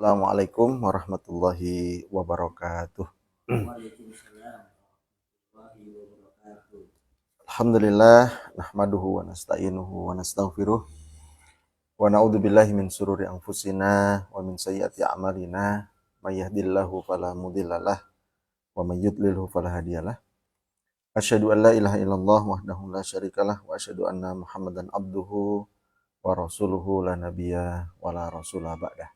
Assalamualaikum warahmatullahi wabarakatuh. Alhamdulillah nahmaduhu wa nasta'inuhu wa nastaghfiruh wa na'udzu billahi min sururi anfusina wa min sayyiati a'malina may yahdihillahu fala mudhillalah wa may yudlilhu fala hadiyalah. Asyhadu an la ilaha illallah wahdahu la syarikalah wa asyhadu anna Muhammadan abduhu wa rasuluhu la nabiyya wa la rasula ba'dah.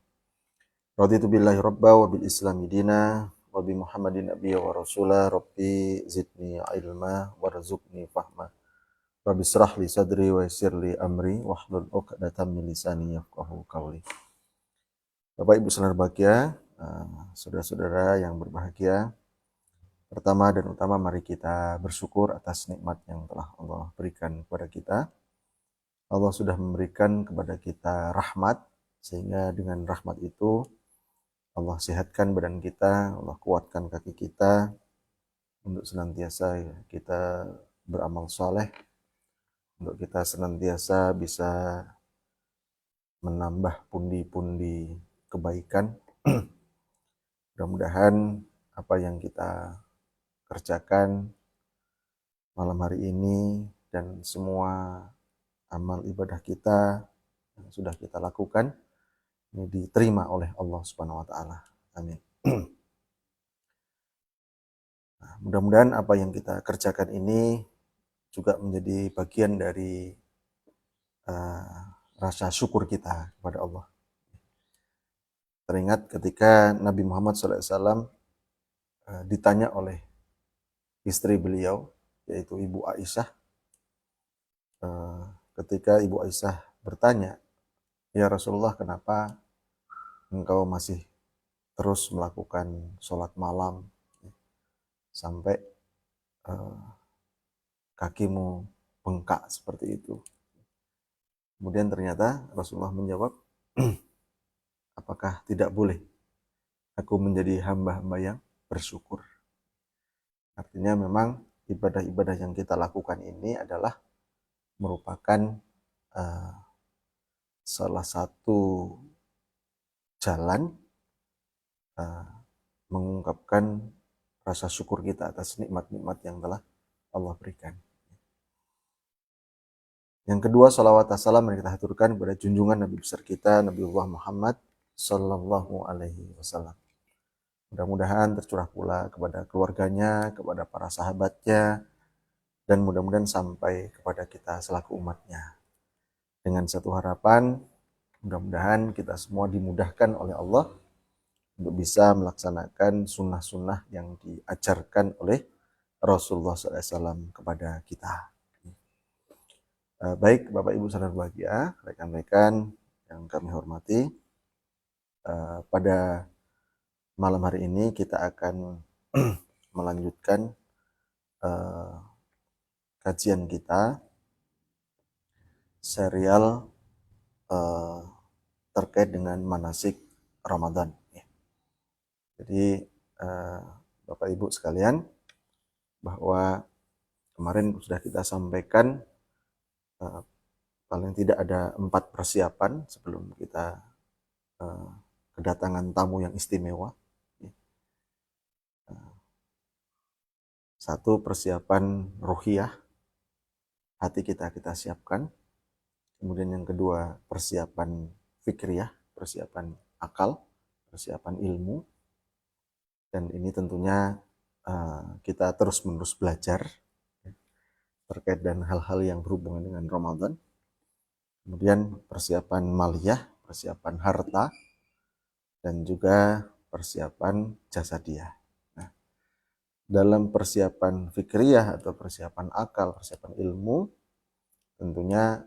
Raditu billahi rabba wa bil islami dina wa bi Muhammadin nabiyya wa rasula rabbi zidni ilma warzuqni fahma. Rabbi israh li sadri wa yassir li amri wahlul 'uqdatam min lisani yafqahu qawli. Bapak Ibu saudara bahagia, saudara-saudara yang berbahagia, pertama dan utama mari kita bersyukur atas nikmat yang telah Allah berikan kepada kita. Allah sudah memberikan kepada kita rahmat, sehingga dengan rahmat itu Allah sehatkan badan kita, Allah kuatkan kaki kita untuk senantiasa kita beramal saleh, untuk kita senantiasa bisa menambah pundi-pundi kebaikan. Mudah-mudahan apa yang kita kerjakan malam hari ini dan semua amal ibadah kita yang sudah kita lakukan ini diterima oleh Allah Subhanahu wa taala. Amin. Nah, mudah-mudahan apa yang kita kerjakan ini juga menjadi bagian dari rasa syukur kita kepada Allah. Teringat ketika Nabi Muhammad SAW ditanya oleh istri beliau, yaitu Ibu Aisyah. Ketika Ibu Aisyah bertanya, "Ya Rasulullah, kenapa engkau masih terus melakukan sholat malam sampai kakimu bengkak seperti itu?" Kemudian ternyata Rasulullah menjawab, "Apakah tidak boleh aku menjadi hamba-hamba yang bersyukur?" Artinya memang ibadah-ibadah yang kita lakukan ini adalah merupakan salah satu jalan mengungkapkan rasa syukur kita atas nikmat-nikmat yang telah Allah berikan. Yang kedua, salawat assalam yang kita haturkan kepada junjungan Nabi besar kita, Nabiullah Muhammad sallallahu alaihi wasallam. Mudah-mudahan tercurah pula kepada keluarganya, kepada para sahabatnya, dan mudah-mudahan sampai kepada kita selaku umatnya. Dengan satu harapan, mudah-mudahan kita semua dimudahkan oleh Allah untuk bisa melaksanakan sunnah-sunnah yang diajarkan oleh Rasulullah SAW kepada kita. Baik Bapak Ibu saudara bahagia, rekan-rekan yang kami hormati, pada malam hari ini kita akan melanjutkan kajian kita serial terkait dengan manasik Ramadan. Jadi Bapak Ibu sekalian, bahwa kemarin sudah kita sampaikan paling tidak ada 4 persiapan sebelum kita kedatangan tamu yang istimewa. Satu, persiapan ruhiyah, hati kita siapkan. Kemudian yang kedua, persiapan fikriyah, persiapan akal, persiapan ilmu. Dan ini tentunya kita terus-menerus belajar terkait dengan hal-hal yang berhubungan dengan Ramadan. Kemudian persiapan maliyah, persiapan harta, dan juga persiapan jasadiah. Nah, dalam persiapan fikriyah atau persiapan akal, persiapan ilmu, tentunya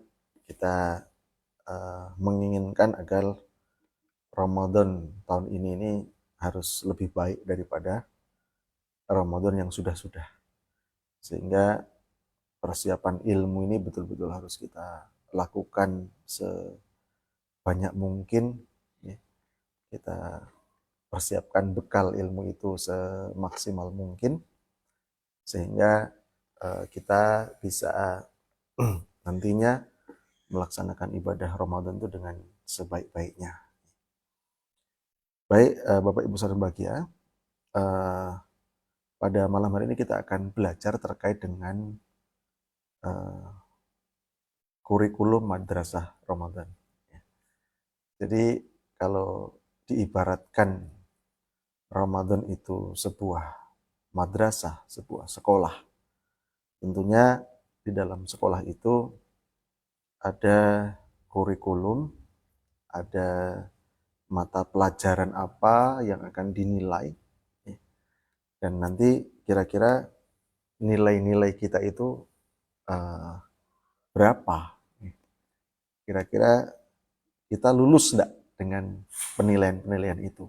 kita menginginkan agar Ramadan tahun ini harus lebih baik daripada Ramadan yang sudah-sudah. Sehingga persiapan ilmu ini betul-betul harus kita lakukan sebanyak mungkin. Kita persiapkan bekal ilmu itu semaksimal mungkin, sehingga kita bisa nantinya melaksanakan ibadah Ramadan itu dengan sebaik-baiknya. Baik, Bapak Ibu saudara bahagia, pada malam hari ini kita akan belajar terkait dengan kurikulum madrasah Ramadan. Jadi kalau diibaratkan Ramadan itu sebuah madrasah, sebuah sekolah, tentunya di dalam sekolah itu ada kurikulum, ada mata pelajaran apa yang akan dinilai, dan nanti kira-kira nilai-nilai kita itu berapa, kira-kira kita lulus enggak dengan penilaian-penilaian itu.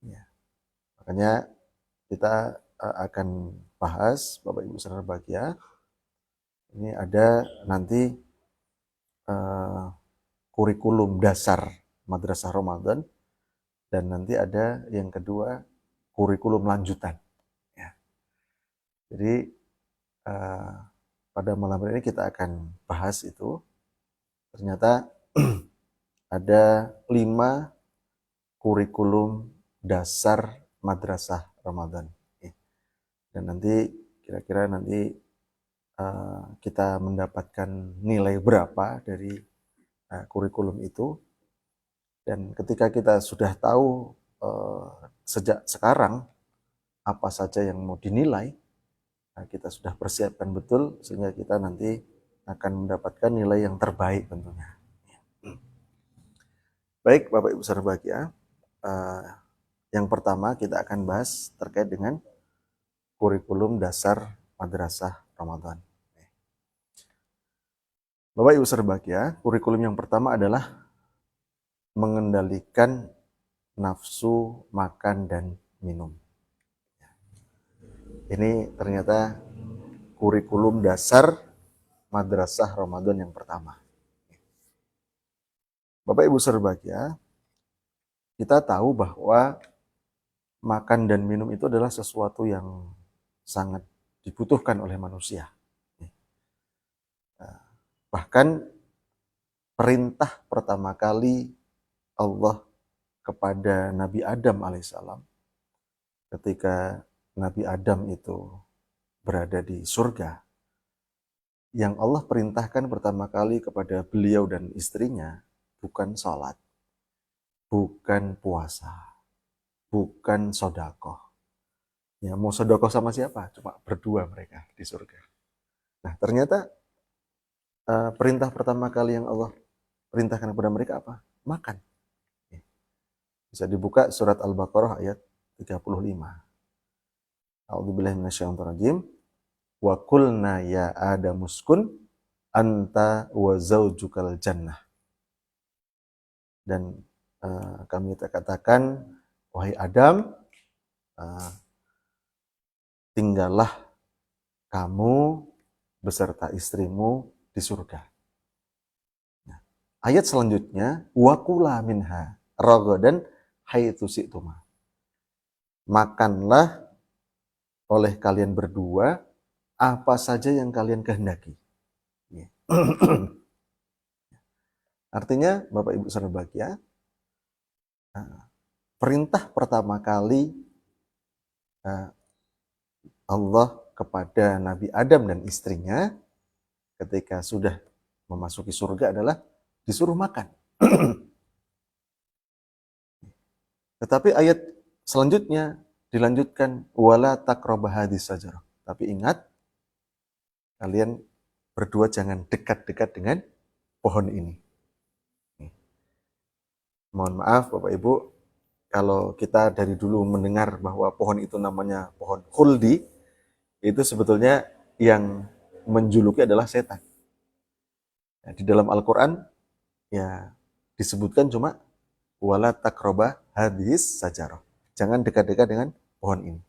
Ya. Makanya kita akan bahas, Bapak Ibu saudara bahagia, ini ada nanti kurikulum dasar Madrasah Ramadan, dan nanti ada yang kedua kurikulum lanjutan. Ya. Jadi pada malam hari ini kita akan bahas itu. Ternyata ada 5 kurikulum dasar Madrasah Ramadan. Dan nanti kira-kira nanti kita mendapatkan nilai berapa dari kurikulum itu. Dan ketika kita sudah tahu sejak sekarang apa saja yang mau dinilai, kita sudah persiapkan betul sehingga kita nanti akan mendapatkan nilai yang terbaik tentunya. Baik, Bapak Ibu saudara bahagia, yang pertama kita akan bahas terkait dengan kurikulum dasar Madrasah Ramadan. Bapak Ibu saudara bahagia, kurikulum yang pertama adalah mengendalikan nafsu makan dan minum. Ini ternyata kurikulum dasar Madrasah Ramadan yang pertama. Bapak Ibu saudara bahagia, kita tahu bahwa makan dan minum itu adalah sesuatu yang sangat dibutuhkan oleh manusia. Bahkan perintah pertama kali Allah kepada Nabi Adam alaihissalam ketika Nabi Adam itu berada di surga, yang Allah perintahkan pertama kali kepada beliau dan istrinya bukan sholat, bukan puasa, bukan sodakoh. Ya, mau sodakoh sama siapa? Cuma berdua mereka di surga. Nah, ternyata perintah pertama kali yang Allah perintahkan kepada mereka apa? Makan. Bisa dibuka surat Al-Baqarah ayat 35. A'udzubillahi minasyaitonirrajim. Wa qulna ya Adamuskun anta wa zaujukal jannah. Dan kami katakan, wahai Adam, tinggallah kamu beserta istrimu di surga. Nah, ayat selanjutnya, wa kula minha ragadan haitsu syi'tuma. Makanlah oleh kalian berdua apa saja yang kalian kehendaki. Artinya, Bapak Ibu saudara bahagia, perintah pertama kali Allah kepada Nabi Adam dan istrinya ketika sudah memasuki surga adalah disuruh makan. Tetapi ayat selanjutnya dilanjutkan wala taqrabah hadis sajarah. Tapi ingat, kalian berdua jangan dekat-dekat dengan pohon ini. Mohon maaf Bapak Ibu, kalau kita dari dulu mendengar bahwa pohon itu namanya pohon khuldi, itu sebetulnya yang menjuluki adalah setan. Nah, di dalam Al-Quran ya disebutkan cuma wala taqrabah hadis sajarah. Jangan dekat-dekat dengan pohon ini.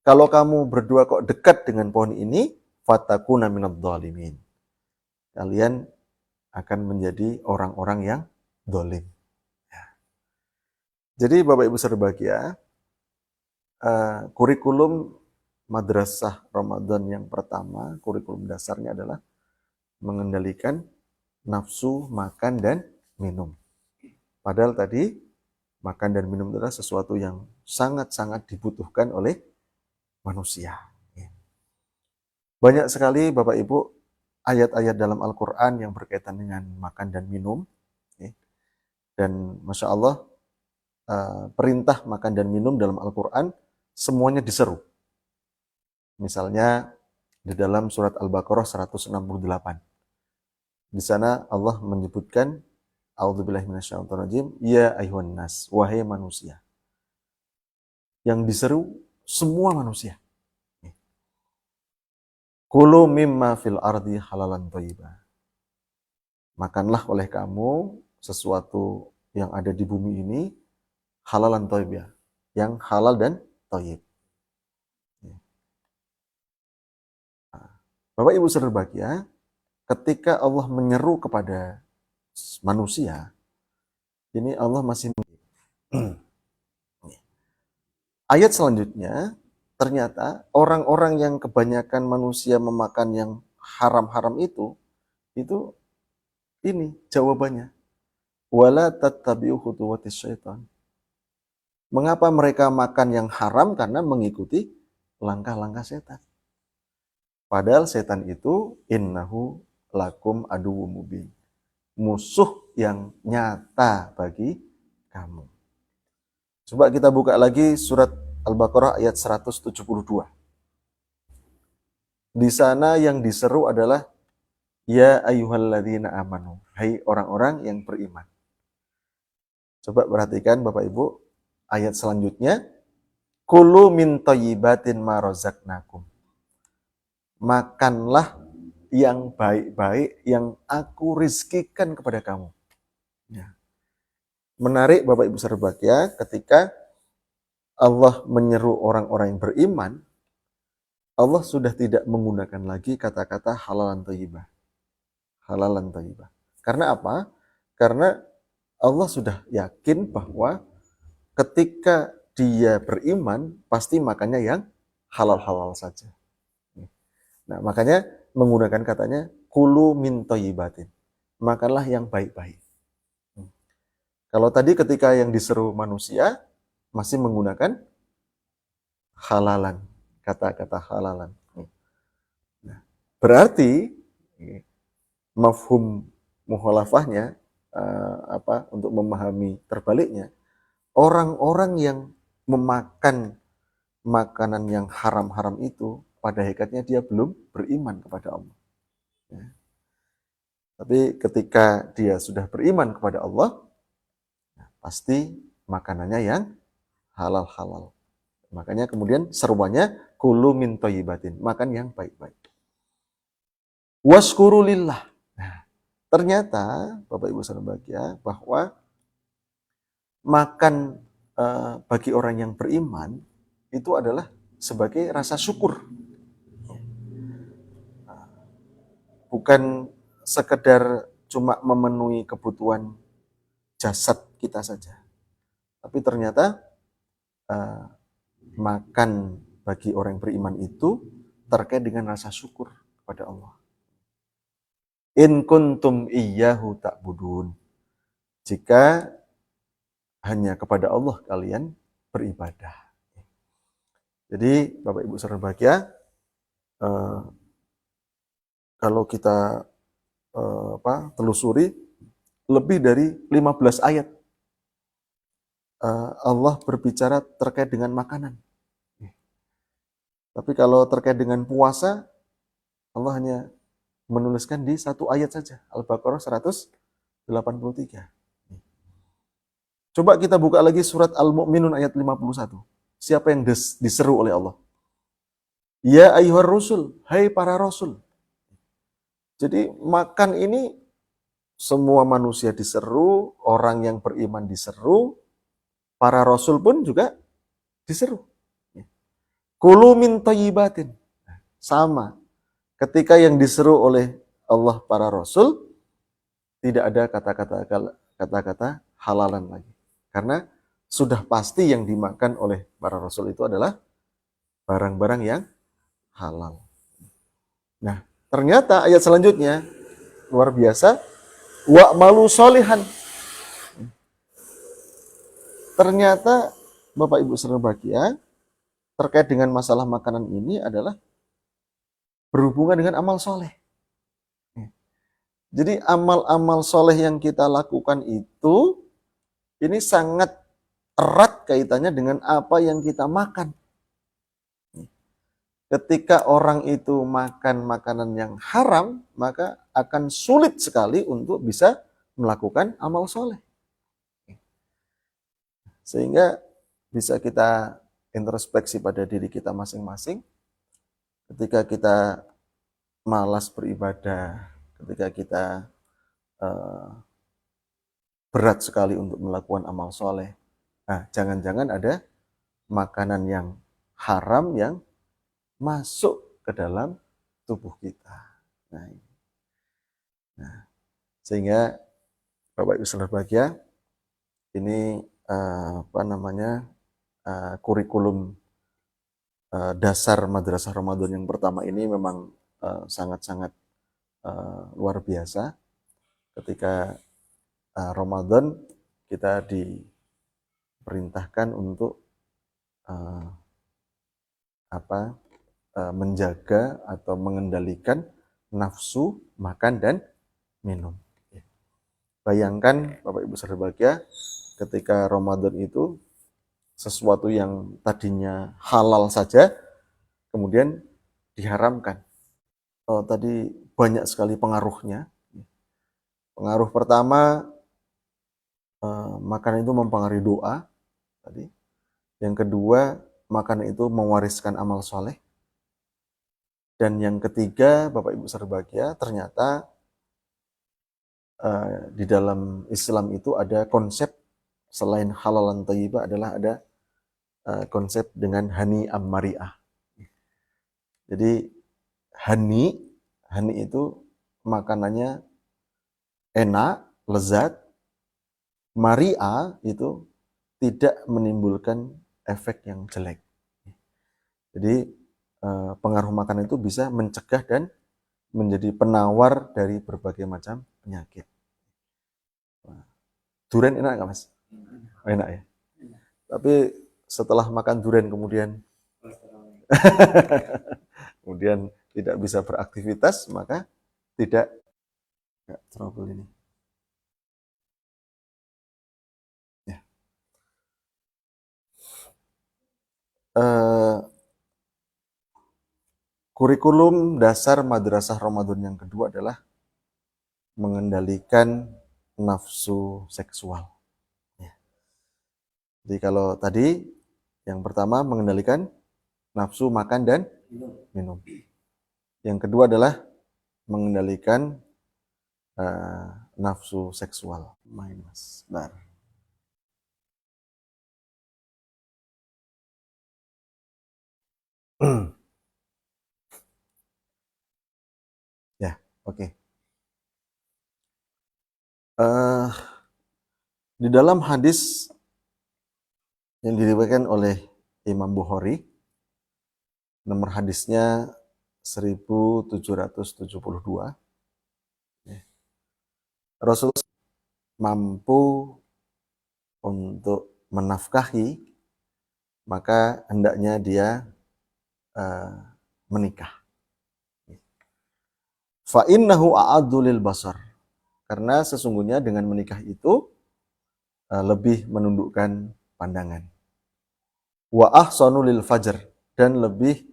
Kalau kamu berdua kok dekat dengan pohon ini, fatakuna minadh dhalimin. Kalian akan menjadi orang-orang yang dolim. Ya. Jadi Bapak Ibu saudara bahagia, kurikulum Madrasah Ramadan yang pertama, kurikulum dasarnya adalah mengendalikan nafsu makan dan minum. Padahal tadi Makan dan minum adalah sesuatu yang sangat-sangat dibutuhkan oleh manusia. Banyak sekali Bapak Ibu ayat-ayat dalam Al-Quran yang berkaitan dengan makan dan minum. Dan Masya Allah, perintah makan dan minum dalam Al-Quran semuanya diseru. Misalnya di dalam surat Al-Baqarah 168. Di sana Allah menyebutkan, A'udzubillahi minasyaitonirrajim, ya ayuhan nas, wahai manusia. Yang diseru semua manusia. Kulu mimma fil ardi halalan thayyibah. Makanlah oleh kamu sesuatu yang ada di bumi ini halalan thayyibah, yang halal dan thayyib. Bapak Ibu saudara berbahagia, ketika Allah menyeru kepada manusia, ini Allah masih ayat selanjutnya, ternyata orang-orang yang kebanyakan manusia memakan yang haram-haram itu ini jawabannya. Wala tattabi'u khutuwatis syaitan. Mengapa mereka makan yang haram? Karena mengikuti langkah-langkah setan. Padahal setan itu innahu lakum aduwwum mubin. Musuh yang nyata bagi kamu. Coba kita buka lagi surat Al-Baqarah ayat 172. Di sana yang diseru adalah ya ayyuhalladzina amanu. Hai orang-orang yang beriman. Coba perhatikan Bapak Ibu ayat selanjutnya. Kulu min thayyibatin ma razaqnakum. Makanlah yang baik-baik yang aku rizkikan kepada kamu. Ya. Menarik Bapak Ibu saudara berbahagia, ketika Allah menyeru orang-orang yang beriman, Allah sudah tidak menggunakan lagi kata-kata halalan thayyibah. Halalan thayyibah. Karena apa? Karena Allah sudah yakin bahwa ketika dia beriman, pasti makannya yang halal-halal saja. Nah, makanya menggunakan katanya kulu min thayyibatin. Makanlah yang baik-baik. Kalau tadi ketika yang diseru manusia masih menggunakan halalan, kata-kata halalan. Nah, berarti mafhum mukhalafahnya untuk memahami terbaliknya, orang-orang yang memakan makanan yang haram-haram itu pada hakikatnya dia belum beriman kepada Allah. Ya. Tapi ketika dia sudah beriman kepada Allah, pasti makanannya yang halal-halal. Makanya kemudian seruannya kulu min thayyibatin, makan yang baik-baik. Waskuru lillah. Nah, ternyata Bapak Ibu saudara berbahagia bahwa makan bagi orang yang beriman itu adalah sebagai rasa syukur. Bukan sekedar cuma memenuhi kebutuhan jasad kita saja. Tapi ternyata makan bagi orang yang beriman itu terkait dengan rasa syukur kepada Allah. In kuntum iyyahu ta'budun. Jika hanya kepada Allah kalian beribadah. Jadi Bapak Ibu saudara berbahagia, kalau kita telusuri lebih dari 15 ayat Allah berbicara terkait dengan makanan. Tapi kalau terkait dengan puasa, Allah hanya menuliskan di satu ayat saja, Al-Baqarah 183. Coba kita buka lagi surat Al-Mu'minun ayat 51. Siapa yang diseru oleh Allah? Ya ayyuhar rusul, hai para rasul. Jadi makan ini semua manusia diseru, orang yang beriman diseru, para rasul pun juga diseru. Kulu min thayyibatin. Sama. Ketika yang diseru oleh Allah para rasul, tidak ada kata-kata halalan lagi. Karena sudah pasti yang dimakan oleh para rasul itu adalah barang-barang yang halal. Nah, ternyata ayat selanjutnya luar biasa. Wa'malu sholihan. ternyata Bapak Ibu saudara bahagia, terkait dengan masalah makanan ini adalah berhubungan dengan amal soleh. Jadi amal-amal soleh yang kita lakukan itu, ini sangat erat kaitannya dengan apa yang kita makan. Ketika orang itu makan makanan yang haram, maka akan sulit sekali untuk bisa melakukan amal soleh. Sehingga bisa kita introspeksi pada diri kita masing-masing. Ketika kita malas beribadah, ketika kita berat sekali untuk melakukan amal soleh, nah jangan-jangan ada makanan yang haram yang masuk ke dalam tubuh kita. Nah, sehingga Bapak Ibu saudara bahagia, ini kurikulum dasar Madrasah Ramadan yang pertama ini memang sangat-sangat luar biasa. Ketika Ramadan kita diperintahkan untuk menjaga atau mengendalikan nafsu makan dan minum. Bayangkan Bapak Ibu saudara bahagia, ketika Ramadan itu sesuatu yang tadinya halal saja kemudian diharamkan. Tadi banyak sekali pengaruhnya. Pengaruh pertama, makanan itu mempengaruhi doa tadi. Yang kedua, makanan itu mewariskan amal soleh. Dan yang ketiga, Bapak Ibu saudara bahagia, ternyata di dalam Islam itu ada konsep selain halalan thayyibah adalah ada konsep dengan hani ammari'ah. Jadi hani itu makanannya enak, lezat. Mari'ah itu tidak menimbulkan efek yang jelek. Jadi pengaruh makanan itu bisa mencegah dan menjadi penawar dari berbagai macam penyakit. Durian enak nggak Mas? Enak ya. Tapi setelah makan durian kemudian tidak bisa beraktivitas, maka tidak trouble ini. Ya. Kurikulum dasar Madrasah Ramadan yang kedua adalah mengendalikan nafsu seksual. Ya. Jadi kalau tadi yang pertama mengendalikan nafsu makan dan minum. Yang kedua adalah mengendalikan nafsu seksual. Main Mas. Bentar. Ya, oke. Di dalam hadis yang diriwayatkan oleh Imam Bukhari, nomor hadisnya 1772. Rasulullah mampu untuk menafkahi, maka hendaknya dia menikah. Fa innahu a'addu lil basar. Karena sesungguhnya dengan menikah itu lebih menundukkan pandangan. Wa ahsanu lil fajr, dan lebih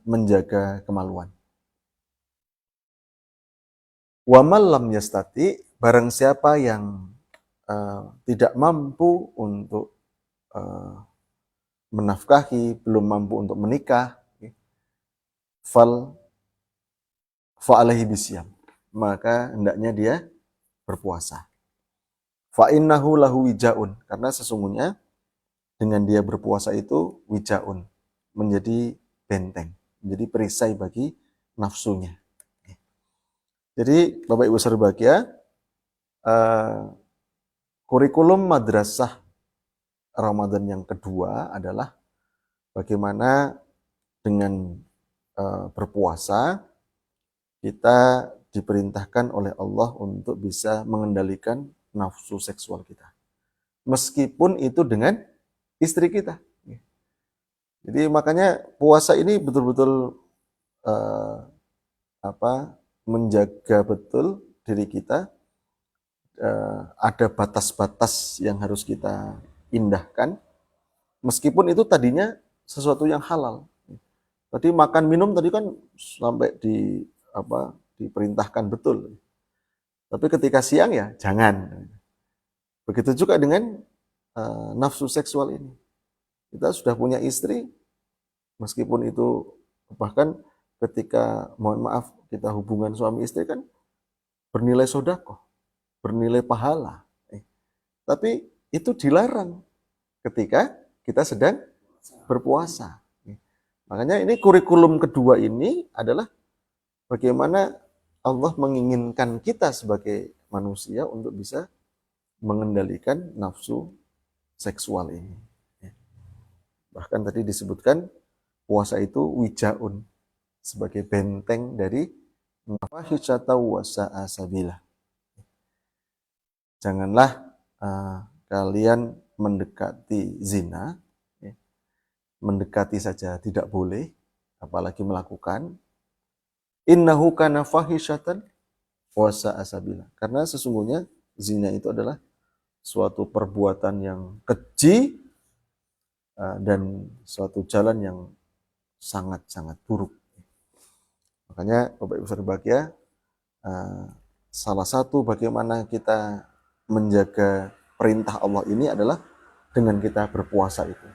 menjaga kemaluan. Wa man lam yastati, barang siapa yang tidak mampu untuk menafkahi, belum mampu untuk menikah, fa'alaihi bisyam, maka hendaknya dia berpuasa. Fa'innahu lahu wijaun, karena sesungguhnya dengan dia berpuasa itu wijaun, menjadi benteng, menjadi perisai bagi nafsunya. Jadi Bapak Ibu saudara bahagia, kurikulum madrasah Ramadan yang kedua adalah bagaimana dengan berpuasa kita diperintahkan oleh Allah untuk bisa mengendalikan nafsu seksual kita. meskipun itu dengan istri kita. Jadi makanya puasa ini betul-betul eh, menjaga betul diri kita. Ada batas-batas yang harus kita indahkan, meskipun itu tadinya sesuatu yang halal. Tadi makan minum tadi kan sampai diperintahkan betul. Tapi ketika siang ya jangan. Begitu juga dengan nafsu seksual ini. Kita sudah punya istri, meskipun itu bahkan ketika mohon maaf kita hubungan suami istri kan bernilai sedekah, bernilai pahala. Tapi itu dilarang ketika kita sedang berpuasa. Makanya ini kurikulum kedua ini adalah bagaimana Allah menginginkan kita sebagai manusia untuk bisa mengendalikan nafsu seksual ini. Bahkan tadi disebutkan puasa itu wijaun, sebagai benteng dari fahisyata wa sa'a sabila. Janganlah kalian mendekati zina, mendekati saja tidak boleh, apalagi melakukan. Innahu kana fahisyatan wa sa'a sabila. Karena sesungguhnya zina itu adalah suatu perbuatan yang keji dan suatu jalan yang sangat-sangat buruk. Makanya Bapak Ibu berbahagia, salah satu bagaimana kita menjaga perintah Allah ini adalah dengan kita berpuasa itu.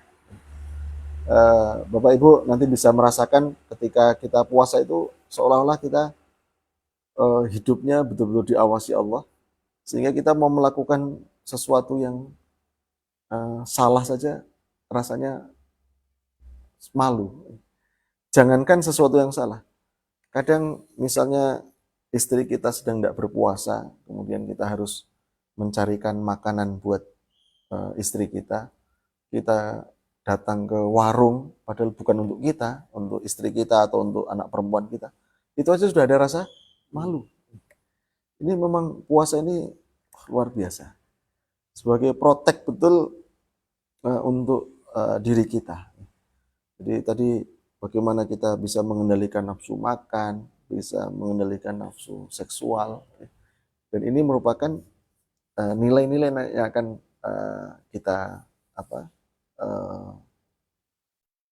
Bapak Ibu nanti bisa merasakan ketika kita puasa itu seolah-olah kita hidupnya betul-betul diawasi Allah, sehingga kita mau melakukan sesuatu yang salah saja rasanya malu. Jangankan sesuatu yang salah. Kadang misalnya istri kita sedang tidak berpuasa, kemudian kita harus mencarikan makanan buat istri kita. Kita datang ke warung, padahal bukan untuk kita, untuk istri kita atau untuk anak perempuan kita. Itu aja sudah ada rasa malu. Ini memang puasa ini luar biasa. Sebagai protek betul untuk diri kita. Jadi tadi bagaimana kita bisa mengendalikan nafsu makan, bisa mengendalikan nafsu seksual. Dan ini merupakan nilai-nilai yang akan kita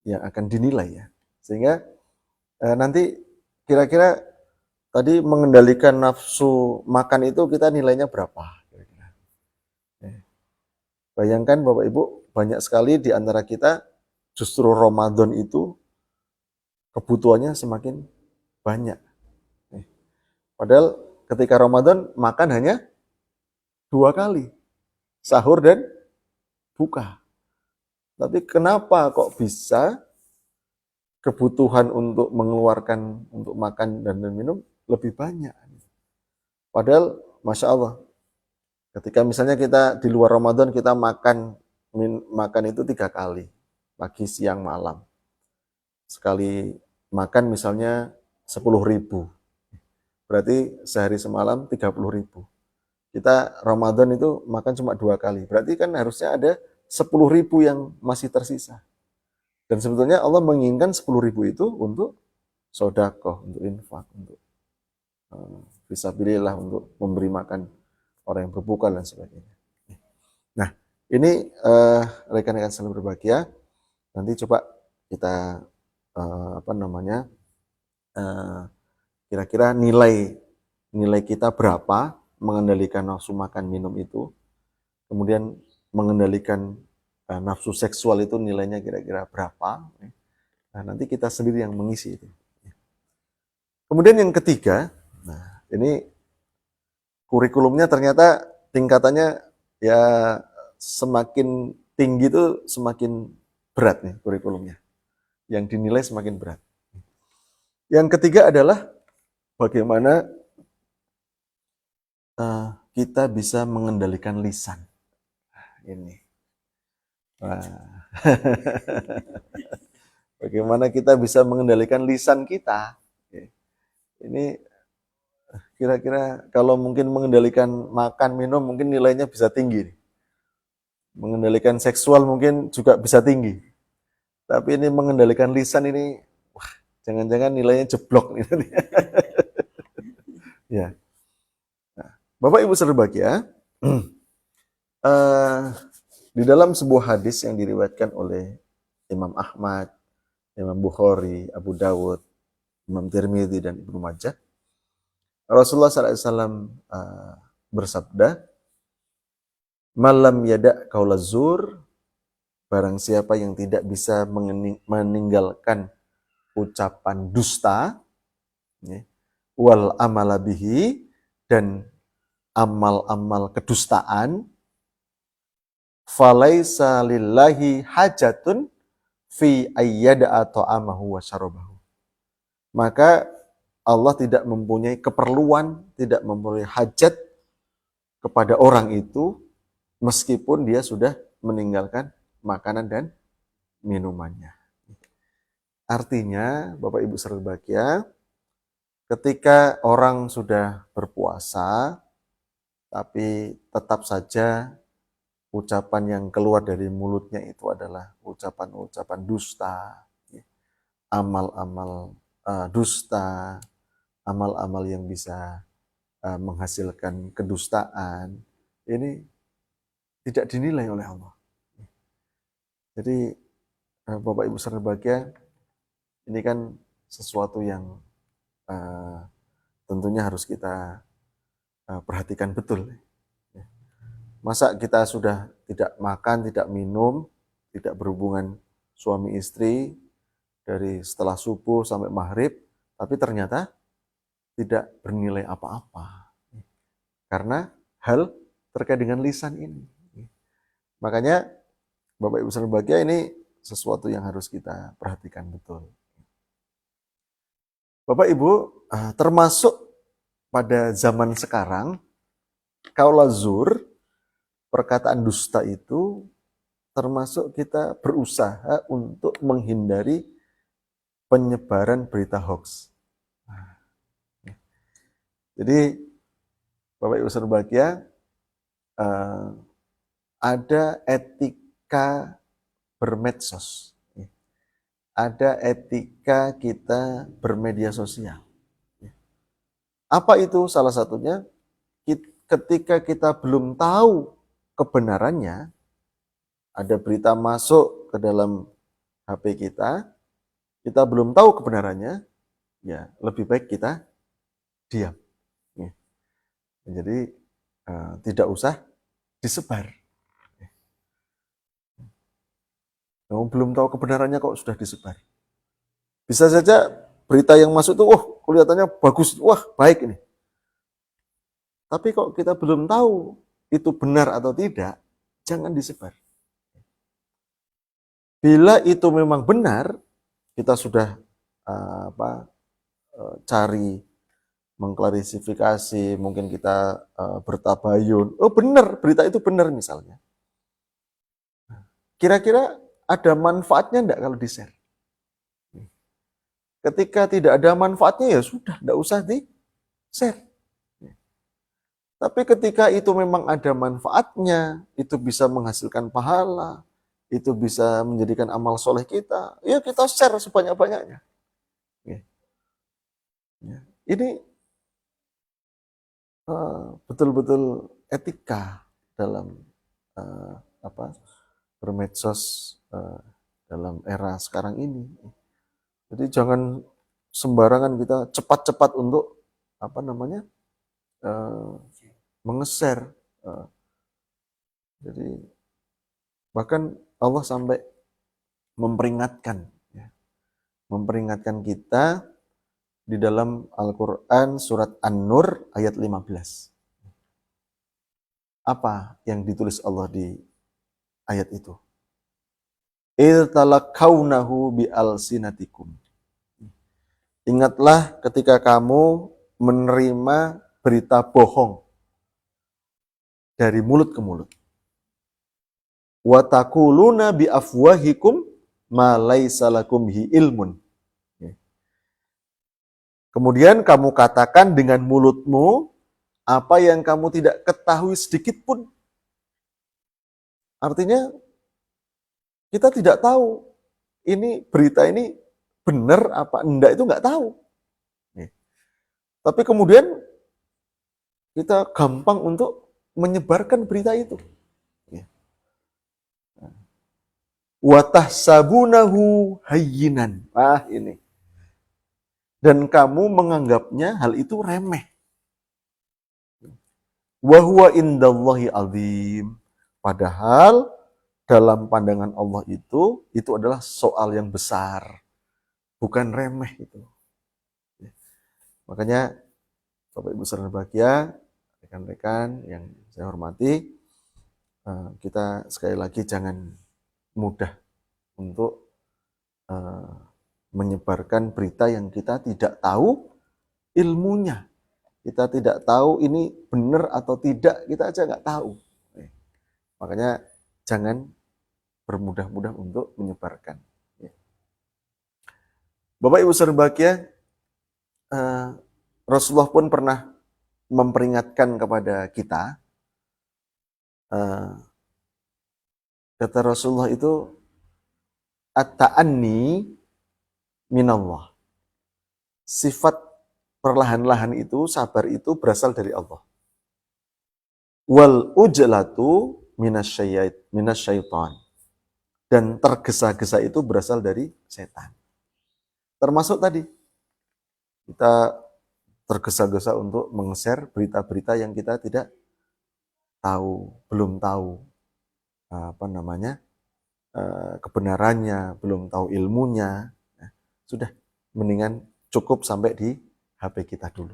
yang akan dinilai ya. Sehingga nanti kira-kira tadi mengendalikan nafsu makan itu kita nilainya berapa? Kira-kira. Bayangkan Bapak Ibu, banyak sekali di antara kita justru Ramadan itu kebutuhannya semakin banyak. Padahal ketika Ramadan makan hanya 2 kali, sahur dan buka. Tapi kenapa kok bisa kebutuhan untuk mengeluarkan untuk makan dan minum lebih banyak? Padahal Masya Allah, ketika misalnya kita di luar Ramadan kita makan itu 3 kali, pagi, siang, malam. Sekali makan misalnya 10.000, berarti sehari semalam 30.000. Kita Ramadan itu makan cuma 2 kali, berarti kan harusnya ada 10.000 yang masih tersisa. Dan sebetulnya Allah menginginkan 10.000 itu untuk sedekah, untuk infak, untuk fisabilillah, untuk memberi makan orang yang berbuka dan sebagainya. Nah, ini rekan-rekan selalu berbahagia. Nanti coba kita kira-kira nilai kita berapa mengendalikan nafsu makan minum itu, kemudian mengendalikan nafsu seksual itu nilainya kira-kira berapa. Nah, nanti kita sendiri yang mengisi itu. Kemudian yang ketiga, nah ini kurikulumnya ternyata tingkatannya ya semakin tinggi itu semakin berat nih kurikulumnya. Yang dinilai semakin berat. Yang ketiga adalah bagaimana kita bisa mengendalikan lisan. Ini. Bagaimana kita bisa mengendalikan lisan kita? Ini kira-kira kalau mungkin mengendalikan makan minum mungkin nilainya bisa tinggi. Mengendalikan seksual mungkin juga bisa tinggi. Tapi ini mengendalikan lisan ini, wah, jangan-jangan nilainya jeblok nih nanti. Ya. Nah, Bapak Ibu berbahagia, di dalam sebuah hadis yang diriwayatkan oleh Imam Ahmad, Imam Bukhari, Abu Dawud, Imam Tirmidzi dan Ibnu Majah, Rasulullah SAW bersabda, "Malam yada' qaula zur", barang siapa yang tidak bisa meninggalkan ucapan dusta, ya, wal amala bihi, dan amal-amal kedustaan, falaisa lillahi hajatun fi ayyada'a ta'amahu wa syarabahu. Maka Allah tidak mempunyai keperluan, tidak mempunyai hajat kepada orang itu meskipun dia sudah meninggalkan makanan dan minumannya. Artinya, Bapak Ibu berbahagia, ketika orang sudah berpuasa, tapi tetap saja ucapan yang keluar dari mulutnya itu adalah ucapan-ucapan dusta, amal-amal dusta, amal-amal yang bisa menghasilkan kedustaan, ini tidak dinilai oleh Allah. Jadi Bapak Ibu berbahagia, ini kan sesuatu yang tentunya harus kita perhatikan betul. Masa kita sudah tidak makan, tidak minum, tidak berhubungan suami istri dari setelah subuh sampai maghrib, tapi ternyata tidak bernilai apa-apa. Karena hal terkait dengan lisan ini. Makanya Bapak Ibu berbahagia, ini sesuatu yang harus kita perhatikan betul. Bapak Ibu, termasuk pada zaman sekarang, qaula zur, perkataan dusta itu termasuk kita berusaha untuk menghindari penyebaran berita hoax. Jadi Bapak Ibu berbahagia, ada etika bermedsos, ada etika kita bermedia sosial. Apa itu? Salah satunya, ketika kita belum tahu kebenarannya, ada berita masuk ke dalam HP kita belum tahu kebenarannya, ya lebih baik kita diam. Ya. Jadi tidak usah disebar. Belum tahu kebenarannya kok sudah disebar. Bisa saja berita yang masuk itu, kelihatannya bagus, baik ini. Tapi kok kita belum tahu itu benar atau tidak, jangan disebar. Bila itu memang benar, kita sudah cari, mengklarifikasi, mungkin kita bertabayun, benar, berita itu benar misalnya. Kira-kira ada manfaatnya enggak kalau di-share? Ketika tidak ada manfaatnya, ya sudah, enggak usah di-share. Tapi ketika itu memang ada manfaatnya, itu bisa menghasilkan pahala, itu bisa menjadikan amal soleh kita, ya kita share sebanyak-banyaknya. Ini betul-betul etika dalam bermedsos dalam era sekarang ini. Jadi jangan sembarangan kita cepat-cepat untuk menge-share. Jadi bahkan Allah sampai memperingatkan kita di dalam Al-Quran surat An-Nur ayat 15. Apa yang ditulis Allah di ayat itu? Iltalakaunahu bi'alsinatikum. Ingatlah ketika kamu menerima berita bohong dari mulut ke mulut. Wa taquluna bi'afwahikum ma laisa lakum bihi ilmun. Kemudian kamu katakan dengan mulutmu apa yang kamu tidak ketahui sedikit pun. Artinya kita tidak tahu ini berita ini benar apa enggak, itu nggak tahu. Tapi kemudian kita gampang untuk menyebarkan berita itu. Wa tahsabunahu hayyinan. Ini. Dan kamu menganggapnya hal itu remeh. Wa huwa indallahi azim. Padahal dalam pandangan Allah itu adalah soal yang besar. Bukan remeh itu. Makanya Bapak Ibu saudara bahagia, rekan-rekan yang saya hormati, kita sekali lagi jangan mudah untuk menyebarkan berita yang kita tidak tahu ilmunya. Kita tidak tahu ini benar atau tidak, kita aja nggak tahu. Makanya jangan bermudah-mudah untuk menyebarkan. Bapak Ibu saudara bahagia, Rasulullah pun pernah memperingatkan kepada kita. Kata Rasulullah itu, at-ta'anni minallah. Sifat perlahan-lahan itu, sabar itu berasal dari Allah. Wal ujlatu minasyaitan. Dan tergesa-gesa itu berasal dari setan. Termasuk tadi, kita tergesa-gesa untuk meng-share berita-berita yang kita tidak tahu, belum tahu kebenarannya, belum tahu ilmunya. Sudah, mendingan cukup sampai di HP kita dulu.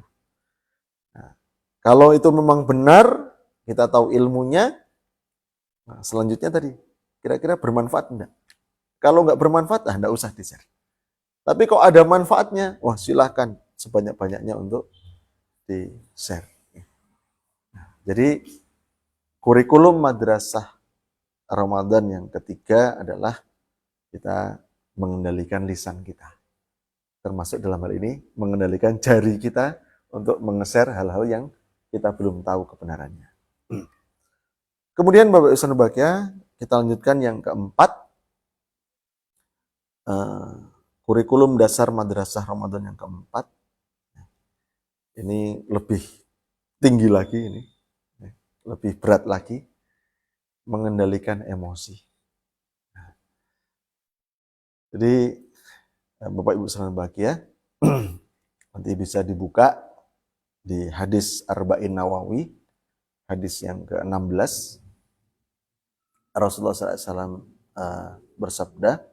Nah, kalau itu memang benar, kita tahu ilmunya, selanjutnya tadi, kira-kira bermanfaat enggak? Kalau enggak bermanfaat, enggak usah di-share. Tapi kalau ada manfaatnya, wah silakan sebanyak-banyaknya untuk di-share. Jadi, kurikulum madrasah Ramadan yang ketiga adalah kita mengendalikan lisan kita. Termasuk dalam hal ini, mengendalikan jari kita untuk meng-share hal-hal yang kita belum tahu kebenarannya. Kemudian Bapak Ibu saudara bahagia, kita lanjutkan yang keempat. Kurikulum dasar madrasah Ramadan yang keempat. Ini lebih tinggi lagi, ini lebih berat lagi, mengendalikan emosi. Jadi Bapak Ibu saudara bahagia, nanti bisa dibuka di hadis Arba'in Nawawi, hadis yang ke-16. Rasulullah SAW bersabda,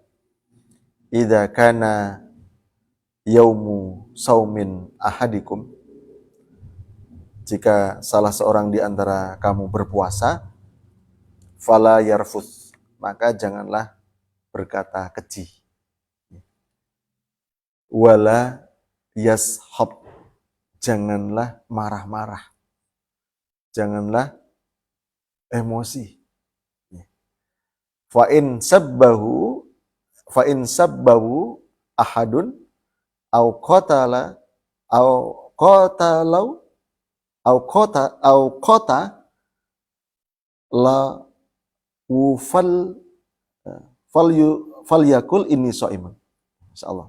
"Idza kana yaumu saumin ahadikum," jika salah seorang di antara kamu berpuasa, fala yarfuth, maka janganlah berkata keji. Wala yashab, janganlah marah-marah. Janganlah emosi. Fa in sabbahu ahadun au qatala la falyakul inni shaimun. Insyaallah.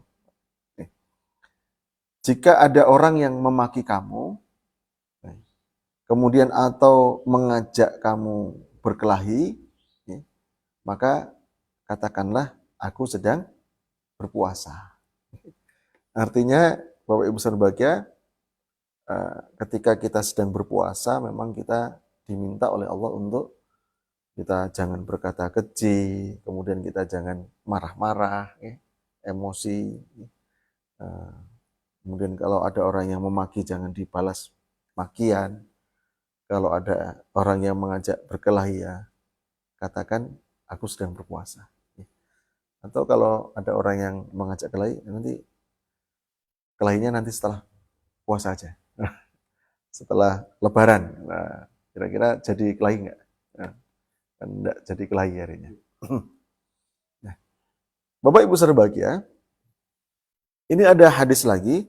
Jika ada orang yang memaki kamu, kemudian atau mengajak kamu berkelahi, maka katakanlah aku sedang berpuasa. Artinya Bapak Ibu saudara bahagia, ketika kita sedang berpuasa memang kita diminta oleh Allah untuk kita jangan berkata keji, kemudian kita jangan marah-marah, emosi. Kemudian kalau ada orang yang memaki jangan dibalas makian. Kalau ada orang yang mengajak berkelahi, ya katakan aku sedang berpuasa. Atau kalau ada orang yang mengajak kelahi, nanti kelahinya nanti setelah puasa aja. Setelah lebaran. Nah, kira-kira jadi kelahi enggak? Nah, enggak jadi kelahi harinya. Nah, Bapak Ibu saudara bahagia, ini ada hadis lagi.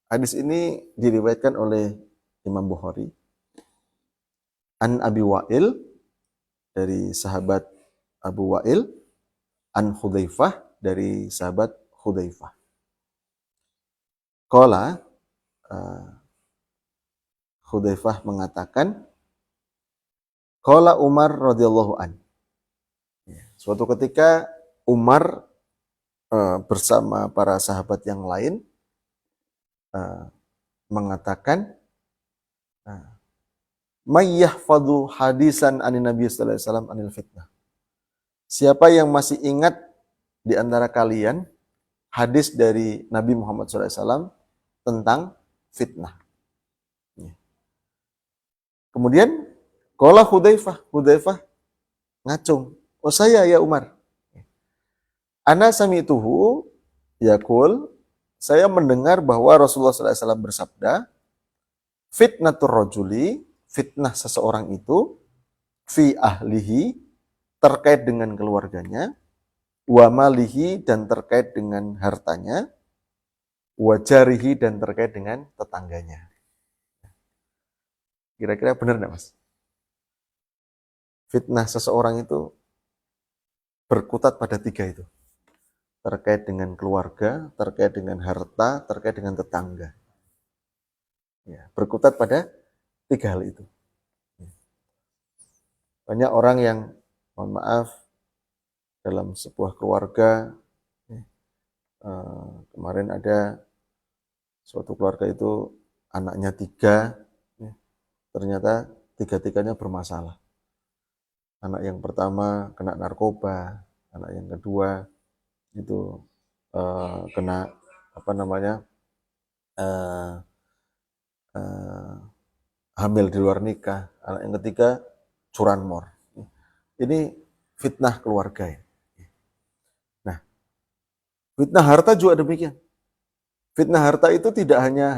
Hadis ini diriwayatkan oleh Imam Bukhari. An Abi Wa'il dari sahabat Abu Wa'il, an Hudzaifah dari sahabat Hudzaifah. Qala, Hudzaifah mengatakan, qala Umar radhiyallahu an. Suatu ketika Umar bersama para sahabat yang lain mengatakan, may yahfadhu hadisan anin Nabi sallallahu alaihi wasallam anil fitnah. Siapa yang masih ingat di antara kalian hadis dari Nabi Muhammad SAW tentang fitnah. Kemudian, qala Hudzaifah ngacung, oh saya ya Umar. Ana sami'tuhu yaqul, saya mendengar bahwa Rasulullah SAW bersabda, fitnatur rajuli, fitnah seseorang itu, fi ahlihi, terkait dengan keluarganya, wa malihi, dan terkait dengan hartanya, wa jarihi, dan terkait dengan tetangganya. Kira-kira benar enggak, Mas? Fitnah seseorang itu berkutat pada 3 itu. Terkait dengan keluarga, terkait dengan harta, terkait dengan tetangga. Ya, berkutat pada 3 hal itu. Banyak orang yang, mohon maaf, dalam sebuah keluarga, kemarin ada suatu keluarga itu anaknya 3, ternyata 3-tiganya bermasalah. Anak yang pertama kena narkoba, anak yang kedua itu kena hamil di luar nikah, anak yang ketiga curanmor. Ini fitnah keluarga ya. Nah, fitnah harta juga demikian. Fitnah harta itu tidak hanya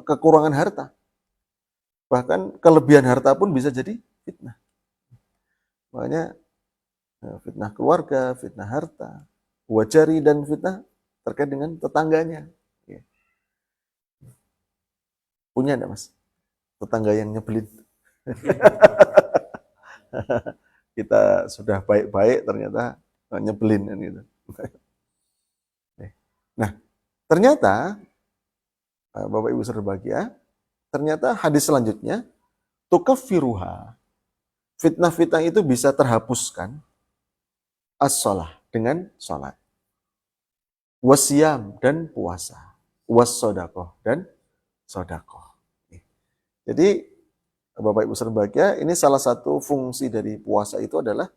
kekurangan harta, bahkan kelebihan harta pun bisa jadi fitnah. Makanya fitnah keluarga, fitnah harta, wajari, dan fitnah terkait dengan tetangganya. Punya enggak, Mas? Tetangga yang nyebelin. Kita sudah baik-baik ternyata nyebelin kan gitu. Nah, ternyata Bapak Ibu saudara berbahagia, ternyata hadis selanjutnya, tukaffiruha, fitnah-fitnah itu bisa terhapuskan as-shalah, dengan sholat, wasyam, dan puasa, was-sodaqoh, dan sodakoh. Jadi Bapak Ibu saudara berbahagia, ini salah satu fungsi dari puasa itu adalah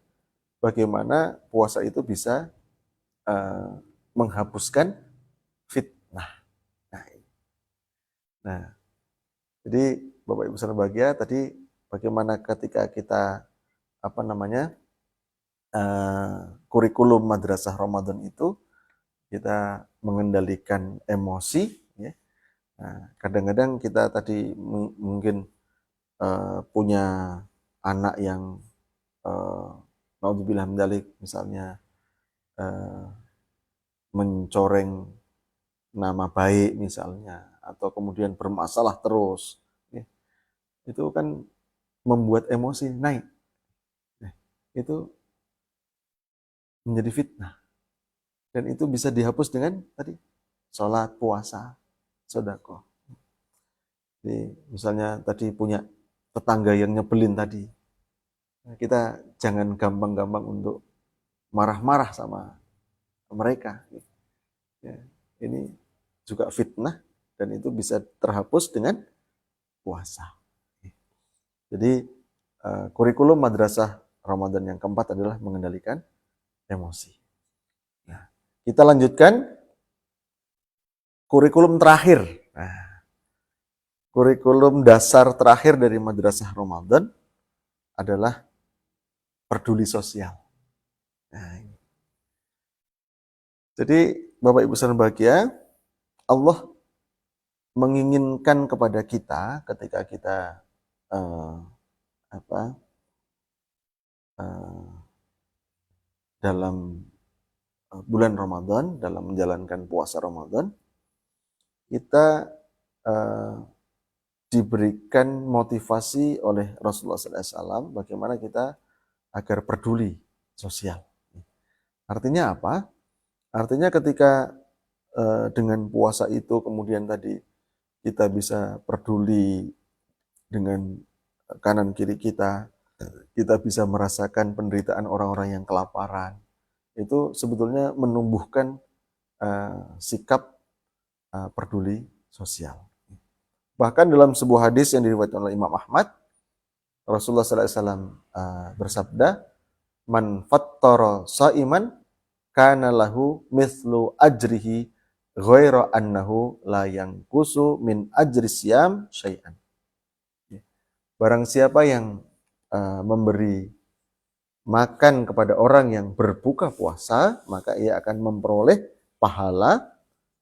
bagaimana puasa itu bisa menghapuskan fitnah. Nah, jadi Bapak Ibu saudara berbahagia, tadi bagaimana ketika kita kurikulum madrasah Ramadan itu kita mengendalikan emosi, ya. Nah, kadang-kadang kita tadi mungkin punya anak yang naudzubillah min dzalik, misalnya mencoreng nama baik misalnya, atau kemudian bermasalah terus, ya. Itu kan membuat emosi naik. Nah, itu menjadi fitnah. Dan itu bisa dihapus dengan tadi sholat, puasa, sedekah. Jadi misalnya tadi punya tetangga yang nyebelin tadi, kita jangan gampang-gampang untuk marah-marah sama mereka. Ya, ini juga fitnah dan itu bisa terhapus dengan puasa. Jadi kurikulum madrasah Ramadan yang keempat adalah mengendalikan emosi. Nah, kita lanjutkan kurikulum terakhir. Nah, kurikulum dasar terakhir dari madrasah Ramadan adalah peduli sosial. Nah, ini. Jadi Bapak Ibu saudara bahagia, Allah menginginkan kepada kita ketika kita dalam bulan Ramadan, dalam menjalankan puasa Ramadan, kita diberikan motivasi oleh Rasulullah SAW bagaimana kita agar peduli sosial. Artinya apa? Artinya ketika dengan puasa itu kemudian tadi kita bisa peduli dengan kanan kiri kita bisa merasakan penderitaan orang-orang yang kelaparan. Itu sebetulnya menumbuhkan sikap peduli sosial. Bahkan dalam sebuah hadis yang diriwayatkan oleh Imam Ahmad, Rasulullah SAW bersabda, "Man fattara sha'iman kana lahu mithlu ajrihi ghaira annahu la yanqusu min ajri siyam syai'an." Barang siapa yang memberi makan kepada orang yang berbuka puasa, maka ia akan memperoleh pahala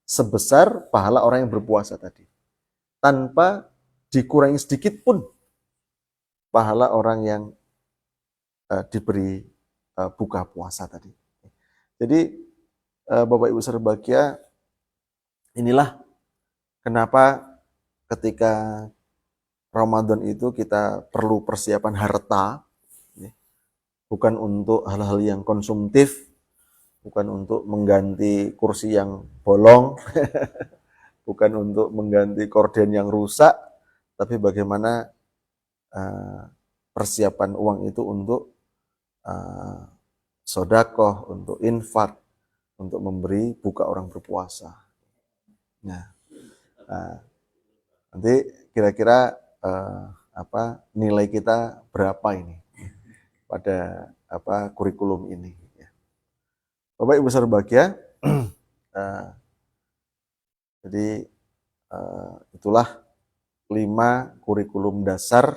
sebesar pahala orang yang berpuasa tadi, tanpa dikurangi sedikit pun pahala orang yang diberi buka puasa tadi. Jadi Bapak Ibu berbahagia, inilah kenapa ketika Ramadan itu kita perlu persiapan harta, bukan untuk hal-hal yang konsumtif, bukan untuk mengganti kursi yang bolong, bukan untuk mengganti korden yang rusak, tapi bagaimana persiapan uang itu untuk sodakoh, untuk infak, untuk memberi buka orang berpuasa. Nah, nanti kira-kira nilai kita berapa ini pada kurikulum ini. Bapak Ibu berbahagia, jadi itulah 5 kurikulum dasar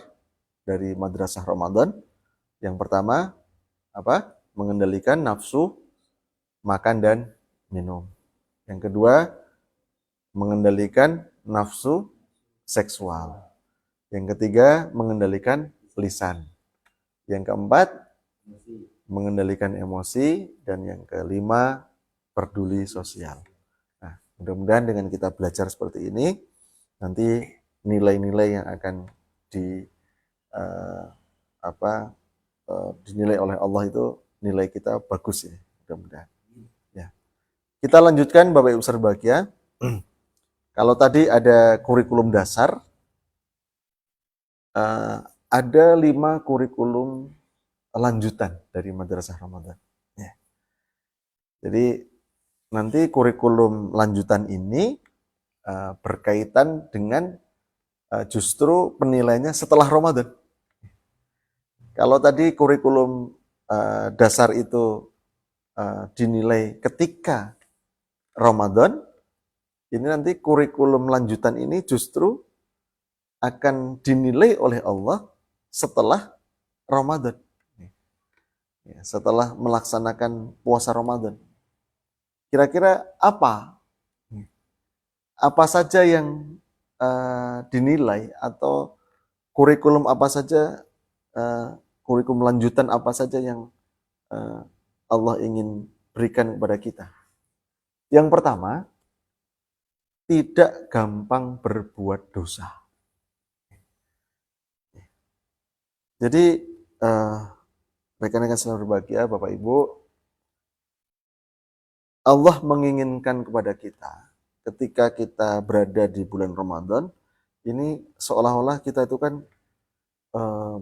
dari Madrasah Ramadan. Yang pertama, mengendalikan nafsu makan dan minum. Yang kedua, mengendalikan nafsu seksual. Yang ketiga, mengendalikan lisan. Yang keempat, mengendalikan emosi. Dan yang kelima, peduli sosial. Nah, mudah-mudahan dengan kita belajar seperti ini, nanti nilai-nilai yang akan dinilai oleh Allah itu nilai kita bagus ya, mudah-mudahan. Ya. Kita lanjutkan Bapak Ibu berbahagia. Kalau tadi ada kurikulum dasar, ada 5 kurikulum lanjutan dari Madrasah Ramadan. Ya. Jadi nanti kurikulum lanjutan ini berkaitan dengan justru penilaiannya setelah Ramadan. Kalau tadi kurikulum dasar itu dinilai ketika Ramadan, ini nanti kurikulum lanjutan ini justru akan dinilai oleh Allah setelah Ramadan. Ya, setelah melaksanakan puasa Ramadan. Kira-kira apa? Apa saja yang dinilai atau kurikulum apa saja, kurikulum lanjutan apa saja yang Allah ingin berikan kepada kita? Yang pertama, tidak gampang berbuat dosa. Jadi rekan-rekan selalu berbahagia, Bapak Ibu, Allah menginginkan kepada kita ketika kita berada di bulan Ramadan, ini seolah-olah kita itu kan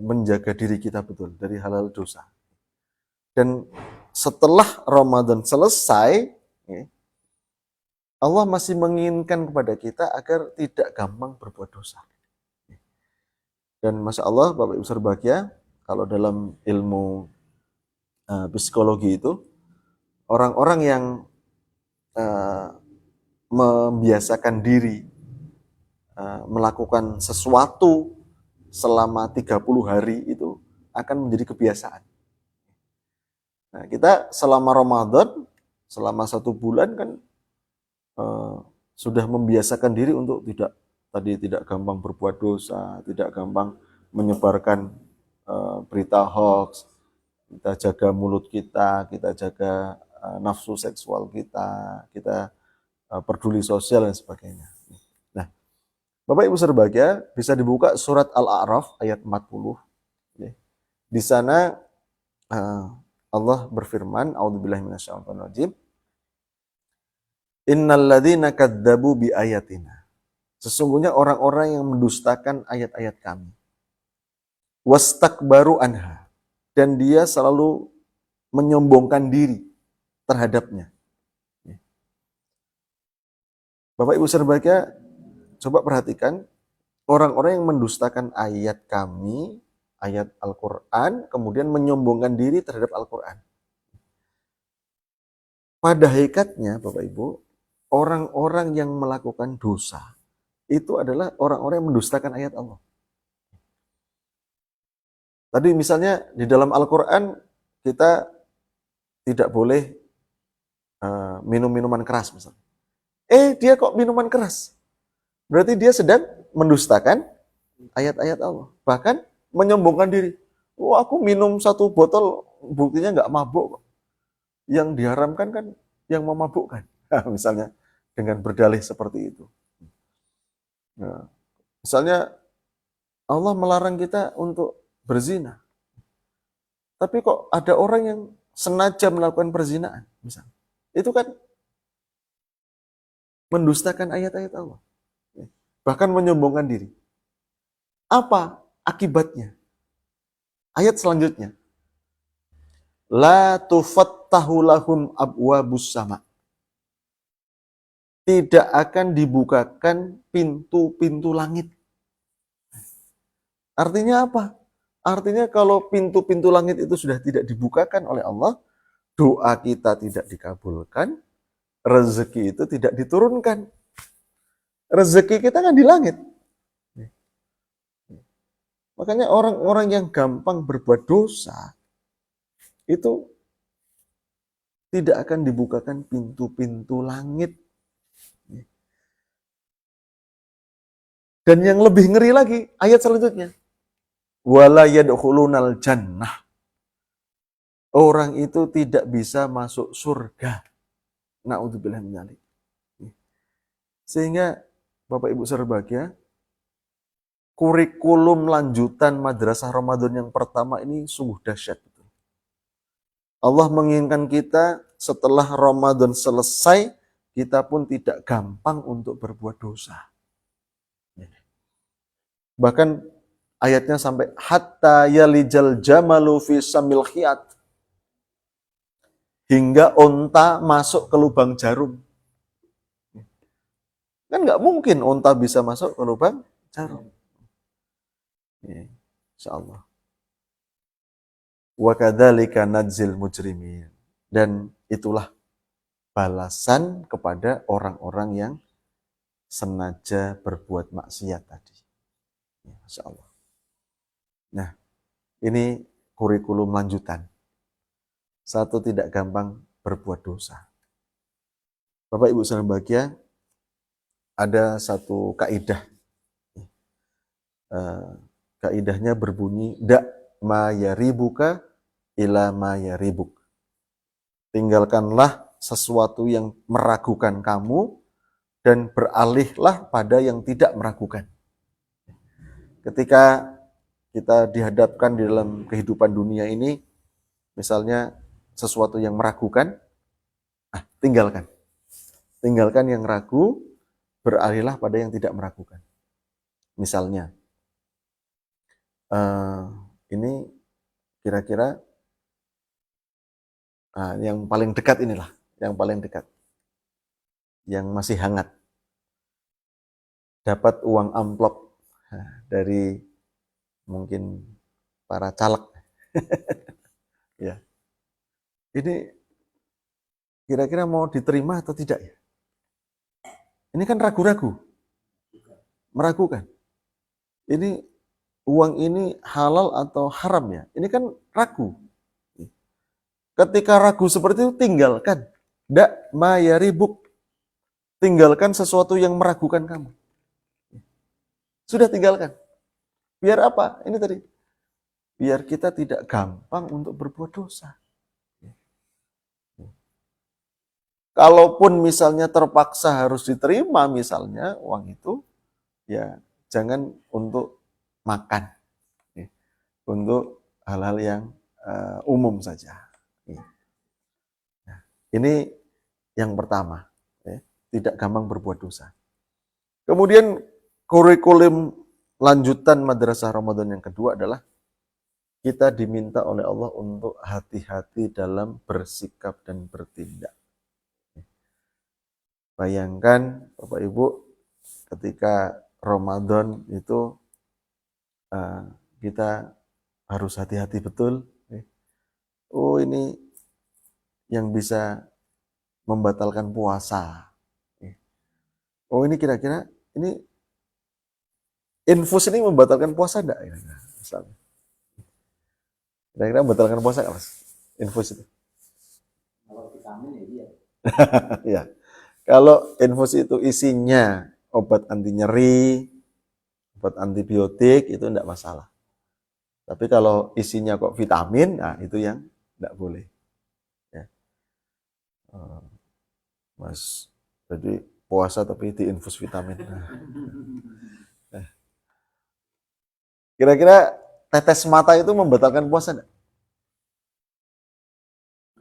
menjaga diri kita betul dari hal-hal dosa. Dan setelah Ramadan selesai, Allah masih menginginkan kepada kita agar tidak gampang berbuat dosa. Dan Masya Allah, Bapak Ibu berbahagia, kalau dalam ilmu psikologi itu, orang-orang yang membiasakan diri melakukan sesuatu selama 30 hari itu akan menjadi kebiasaan. Nah, kita selama Ramadan, selama 1 bulan kan sudah membiasakan diri untuk tidak gampang berbuat dosa, tidak gampang menyebarkan berita hoax, kita jaga mulut kita jaga nafsu seksual kita peduli sosial dan sebagainya. Nah, Bapak Ibu berbahagia, bisa dibuka surat Al-A'raf ayat 40. Di sana Allah berfirman, a'udzubillahi minasyaitonir rajim, innal ladzina kadzdzabu bi ayatina. Sesungguhnya orang-orang yang mendustakan ayat-ayat kami. Wastakbaru anha. Dan dia selalu menyombongkan diri terhadapnya. Bapak Ibu berbahagia, coba perhatikan orang-orang yang mendustakan ayat kami, ayat Al-Quran, kemudian menyombongkan diri terhadap Al-Quran. Pada hakikatnya, Bapak Ibu, orang-orang yang melakukan dosa, itu adalah orang-orang yang mendustakan ayat Allah. Tadi misalnya di dalam Al-Quran, kita tidak boleh minum minuman keras misalnya. Dia kok minuman keras? Berarti dia sedang mendustakan ayat-ayat Allah. Bahkan menyombongkan diri. Aku minum 1 botol, buktinya nggak mabuk. Yang diharamkan kan yang memabukkan. Misalnya dengan berdalih seperti itu. Nah, misalnya Allah melarang kita untuk berzina. Tapi kok ada orang yang sengaja melakukan perzinaan. Misalnya. Itu kan mendustakan ayat-ayat Allah. Bahkan menyombongkan diri. Apa akibatnya? Ayat selanjutnya. La tufattahu lahum abwabus sama. Tidak akan dibukakan pintu-pintu langit. Artinya apa? Artinya kalau pintu-pintu langit itu sudah tidak dibukakan oleh Allah, doa kita tidak dikabulkan, rezeki itu tidak diturunkan. Rezeki kita kan di langit. Makanya orang-orang yang gampang berbuat dosa, itu tidak akan dibukakan pintu-pintu langit. Dan yang lebih ngeri lagi, ayat selanjutnya. Wala yadkhulunal jannah. Orang itu tidak bisa masuk surga. Na'udzubillah min dzalik. Sehingga Bapak Ibu berbahagia, kurikulum lanjutan Madrasah Ramadan yang pertama ini sungguh dahsyat. Allah menginginkan kita setelah Ramadan selesai, kita pun tidak gampang untuk berbuat dosa. Bahkan ayatnya sampai hatta yalijal jamalu fi samil khiyat. Hingga onta masuk ke lubang jarum. Kan nggak mungkin onta bisa masuk ke lubang jarum. Insyaallah. Wa kadzalika nadzil mujrimin. Dan itulah balasan kepada orang-orang yang sengaja berbuat maksiat tadi. Masya Allah. Nah, ini kurikulum lanjutan. Satu, tidak gampang berbuat dosa. Bapak Ibu sekalian bahagia, ada satu kaidah. Kaidahnya berbunyi, da' ma yaribuka ila ma yaribuk. Tinggalkanlah sesuatu yang meragukan kamu dan beralihlah pada yang tidak meragukan. Ketika kita dihadapkan di dalam kehidupan dunia ini, misalnya sesuatu yang meragukan, tinggalkan. Tinggalkan yang ragu, beralihlah pada yang tidak meragukan. Misalnya, ini kira-kira yang paling dekat inilah, yang paling dekat, yang masih hangat. Dapat uang amplop dari mungkin para caleg. Ya. Ini kira-kira mau diterima atau tidak ya? Ini kan ragu-ragu, meragukan. Ini uang ini halal atau haram ya? Ini kan ragu. Ketika ragu seperti itu, tinggalkan. Da' ma yaribuk. Tinggalkan sesuatu yang meragukan kamu. Sudah tinggalkan. Biar apa? Ini tadi. Biar kita tidak gampang untuk berbuat dosa. Kalaupun misalnya terpaksa harus diterima misalnya uang itu, ya jangan untuk makan. Untuk hal-hal yang umum saja. Nah, ini yang pertama, ya, tidak gampang berbuat dosa. Kemudian kurikulum lanjutan Madrasah Ramadan yang kedua adalah kita diminta oleh Allah untuk hati-hati dalam bersikap dan bertindak. Bayangkan Bapak Ibu ketika Ramadan itu kita harus hati-hati betul. Oh, ini yang bisa membatalkan puasa. Oh, ini kira-kira ini infus ini membatalkan puasa enggak? Kira-kira membatalkan puasa enggak, Mas? Infus itu. Kalau vitamin ya iya. Ya. Kalau infus itu isinya obat anti nyeri, obat antibiotik, itu enggak masalah. Tapi kalau isinya kok vitamin, nah itu yang enggak boleh. Ya. Mas, jadi puasa tapi diinfus vitamin. Nah. Kira-kira tetes mata itu membatalkan puasa enggak?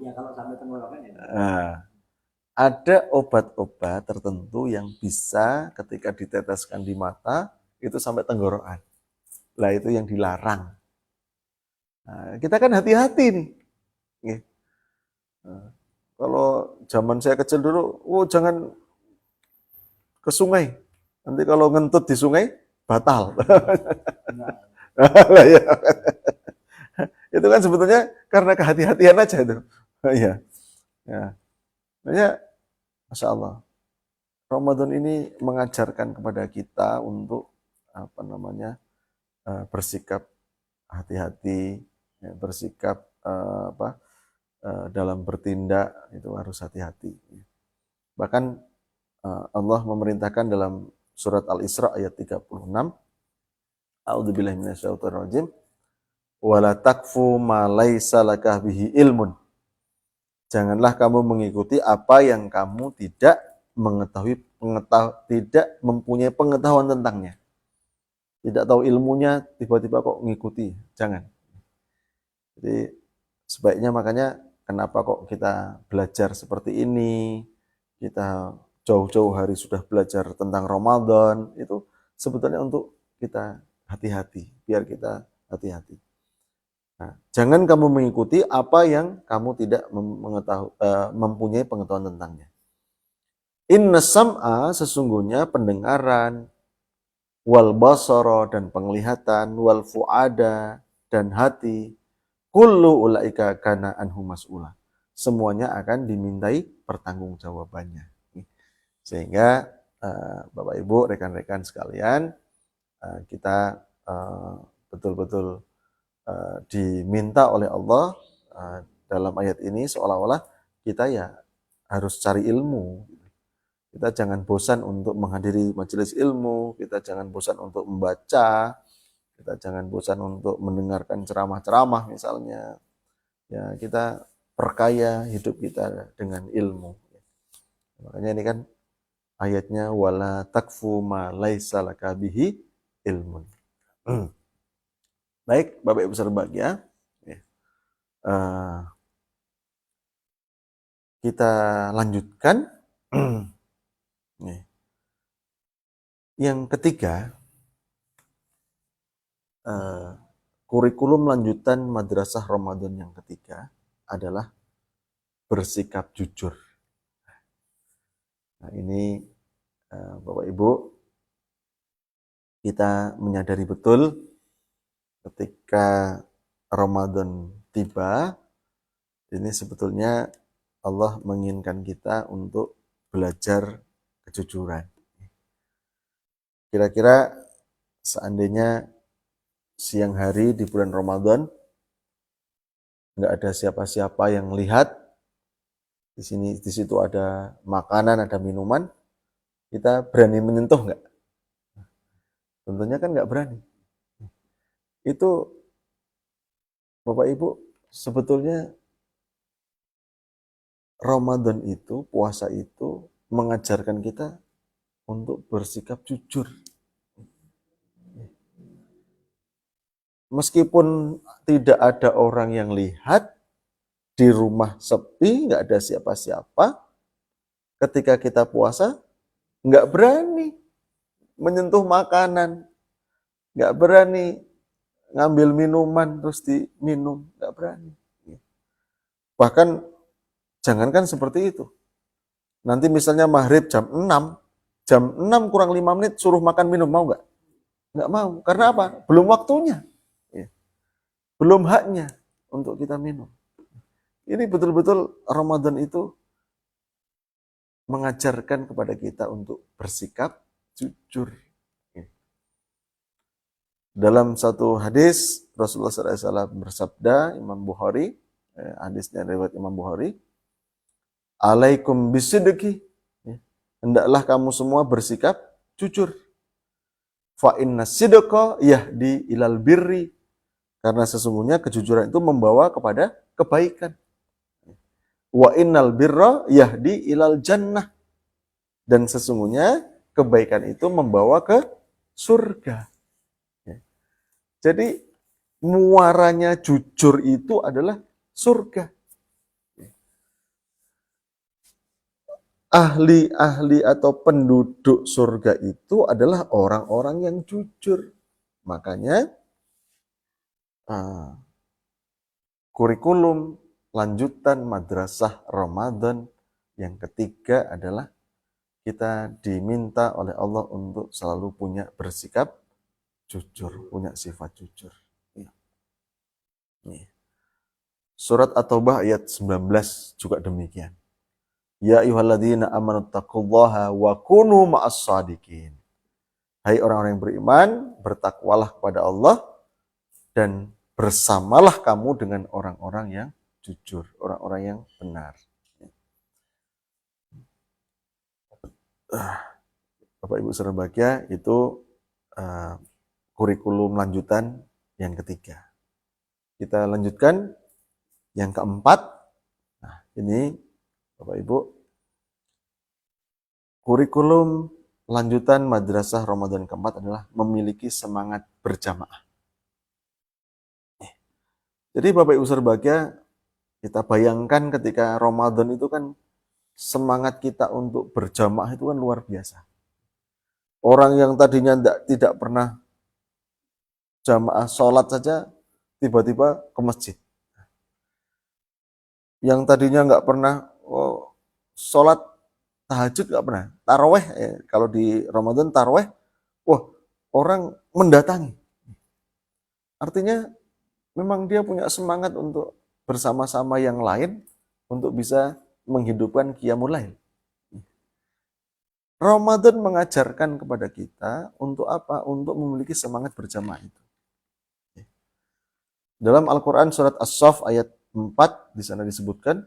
Ya kalau sampai tenggorokan ya. Nah, ada obat-obat tertentu yang bisa ketika diteteskan di mata itu sampai tenggorokan. Lah itu yang dilarang. Nah, kita kan hati-hati nih. Nah, kalau zaman saya kecil dulu, jangan ke sungai. Nanti kalau ngentut di sungai, batal. Ya. Itu kan sebetulnya karena kehati-hatian aja itu. Iya. Ya. Makanya, Masya Allah, Ramadan ini mengajarkan kepada kita untuk bersikap hati-hati, ya, bersikap dalam bertindak itu harus hati-hati. Bahkan Allah memerintahkan dalam surat Al-Isra ayat 36, A'udzubillahi minasyaitonirrajim, wala takfu ma laisa laka bihi ilmun. Janganlah kamu mengikuti apa yang kamu tidak tidak mempunyai pengetahuan tentangnya. Tidak tahu ilmunya, tiba-tiba kok ngikuti. Jangan. Jadi sebaiknya makanya kenapa kok kita belajar seperti ini, kita jauh-jauh hari sudah belajar tentang Ramadan, itu sebetulnya untuk kita hati-hati, biar kita hati-hati. Nah, jangan kamu mengikuti apa yang kamu tidak mempunyai pengetahuan tentangnya. Inna sam'a, sesungguhnya pendengaran, wal basara, dan penglihatan, wal fu'ada, dan hati, kullu ulaika kana anhu mas'ula. Semuanya akan dimintai pertanggungjawabannya. Sehingga Bapak Ibu, rekan-rekan sekalian, kita betul-betul diminta oleh Allah dalam ayat ini seolah-olah kita ya harus cari ilmu. Kita jangan bosan untuk menghadiri majelis ilmu, kita jangan bosan untuk membaca, kita jangan bosan untuk mendengarkan ceramah-ceramah misalnya. Ya, kita perkaya hidup kita dengan ilmu. Makanya ini kan ayatnya wala takfu ma laisa laka bihi ilmun. Baik, Bapak Ibu berbahagia. Kita lanjutkan. Yang ketiga, kurikulum lanjutan Madrasah Ramadan yang ketiga adalah bersikap jujur. Nah, ini Bapak Ibu, kita menyadari betul ketika Ramadan tiba, ini sebetulnya Allah menginginkan kita untuk belajar kejujuran. Kira-kira seandainya siang hari di bulan Ramadan nggak ada siapa-siapa yang lihat, di situ ada makanan, ada minuman, kita berani menyentuh nggak? Tentunya kan nggak berani. Itu Bapak Ibu, sebetulnya Ramadan itu, puasa itu mengajarkan kita untuk bersikap jujur. meskipun tidak ada orang yang lihat, di rumah sepi, nggak ada siapa-siapa, ketika kita puasa, nggak berani menyentuh makanan, nggak berani ngambil minuman terus diminum, nggak berani. Bahkan jangankan seperti itu. Nanti misalnya maghrib jam 6 kurang 5 menit suruh makan minum, mau nggak? Nggak mau. Karena apa? Belum waktunya. Belum haknya untuk kita minum. Ini betul-betul Ramadan itu mengajarkan kepada kita untuk bersikap jujur. Dalam satu hadis, Rasulullah SAW bersabda, Imam Bukhari, hadisnya riwayat Imam Bukhari, alaikum bisidqi, hendaklah kamu semua bersikap jujur. Fa inna sidqa yahdi ilal birri, karena sesungguhnya kejujuran itu membawa kepada kebaikan. Wa innal birra yahdi ilal jannah, dan sesungguhnya kebaikan itu membawa ke surga. Jadi muaranya jujur itu adalah surga. Ahli-ahli atau penduduk surga itu adalah orang-orang yang jujur. Makanya kurikulum lanjutan madrasah Ramadan yang ketiga adalah kita diminta oleh Allah untuk selalu punya bersikap jujur, punya sifat jujur. Surat At-Taubah ayat 19 juga demikian. Ya ayyuhalladzina amanu taqullaha wa kunu ma'as shadiqin. Hai orang-orang yang beriman, bertakwalah kepada Allah dan bersamalah kamu dengan orang-orang yang jujur, orang-orang yang benar. Bapak Ibu saudara bahagia, itu kurikulum lanjutan yang ketiga. Kita lanjutkan yang keempat. Nah, ini Bapak Ibu, kurikulum lanjutan madrasah Ramadan keempat adalah memiliki semangat berjamaah. Jadi Bapak Ibu saudara bahagia, kita bayangkan ketika Ramadan itu kan semangat kita untuk berjamaah itu kan luar biasa. Orang yang tadinya tidak pernah jamaah sholat saja, tiba-tiba ke masjid. Yang tadinya nggak pernah sholat tahajud, nggak pernah. Taraweh, kalau di Ramadan taraweh, orang mendatangi. Artinya memang dia punya semangat untuk bersama-sama yang lain untuk bisa menghidupkan qiyamul lail. Ramadan mengajarkan kepada kita untuk apa? Untuk memiliki semangat berjamaah itu. Dalam Al-Quran surat As-Saff ayat 4 di sana disebutkan,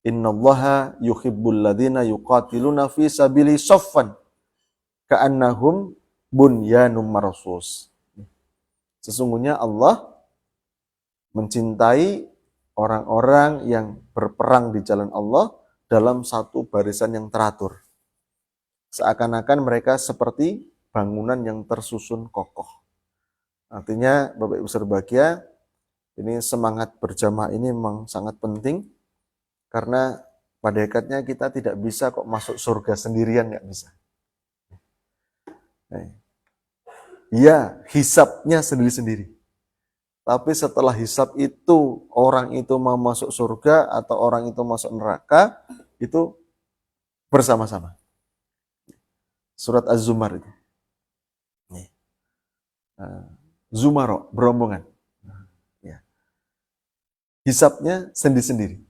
innallaha yuhibbul ladzina yuqatiluna fi sabili saffan ka'annahum bunyanum marsus. Sesungguhnya Allah mencintai orang-orang yang berperang di jalan Allah dalam satu barisan yang teratur. Seakan-akan mereka seperti bangunan yang tersusun kokoh. Artinya Bapak Ibu berbahagia, ini semangat berjamaah ini memang sangat penting, karena pada hakikatnya kita tidak bisa kok masuk surga sendirian, nggak bisa. Ya, hisabnya sendiri-sendiri. Tapi setelah hisab itu, orang itu mau masuk surga atau orang itu masuk neraka, itu bersama-sama. Surat Az-Zumar itu. Zumaro, berombongan. Hisabnya sendiri-sendiri.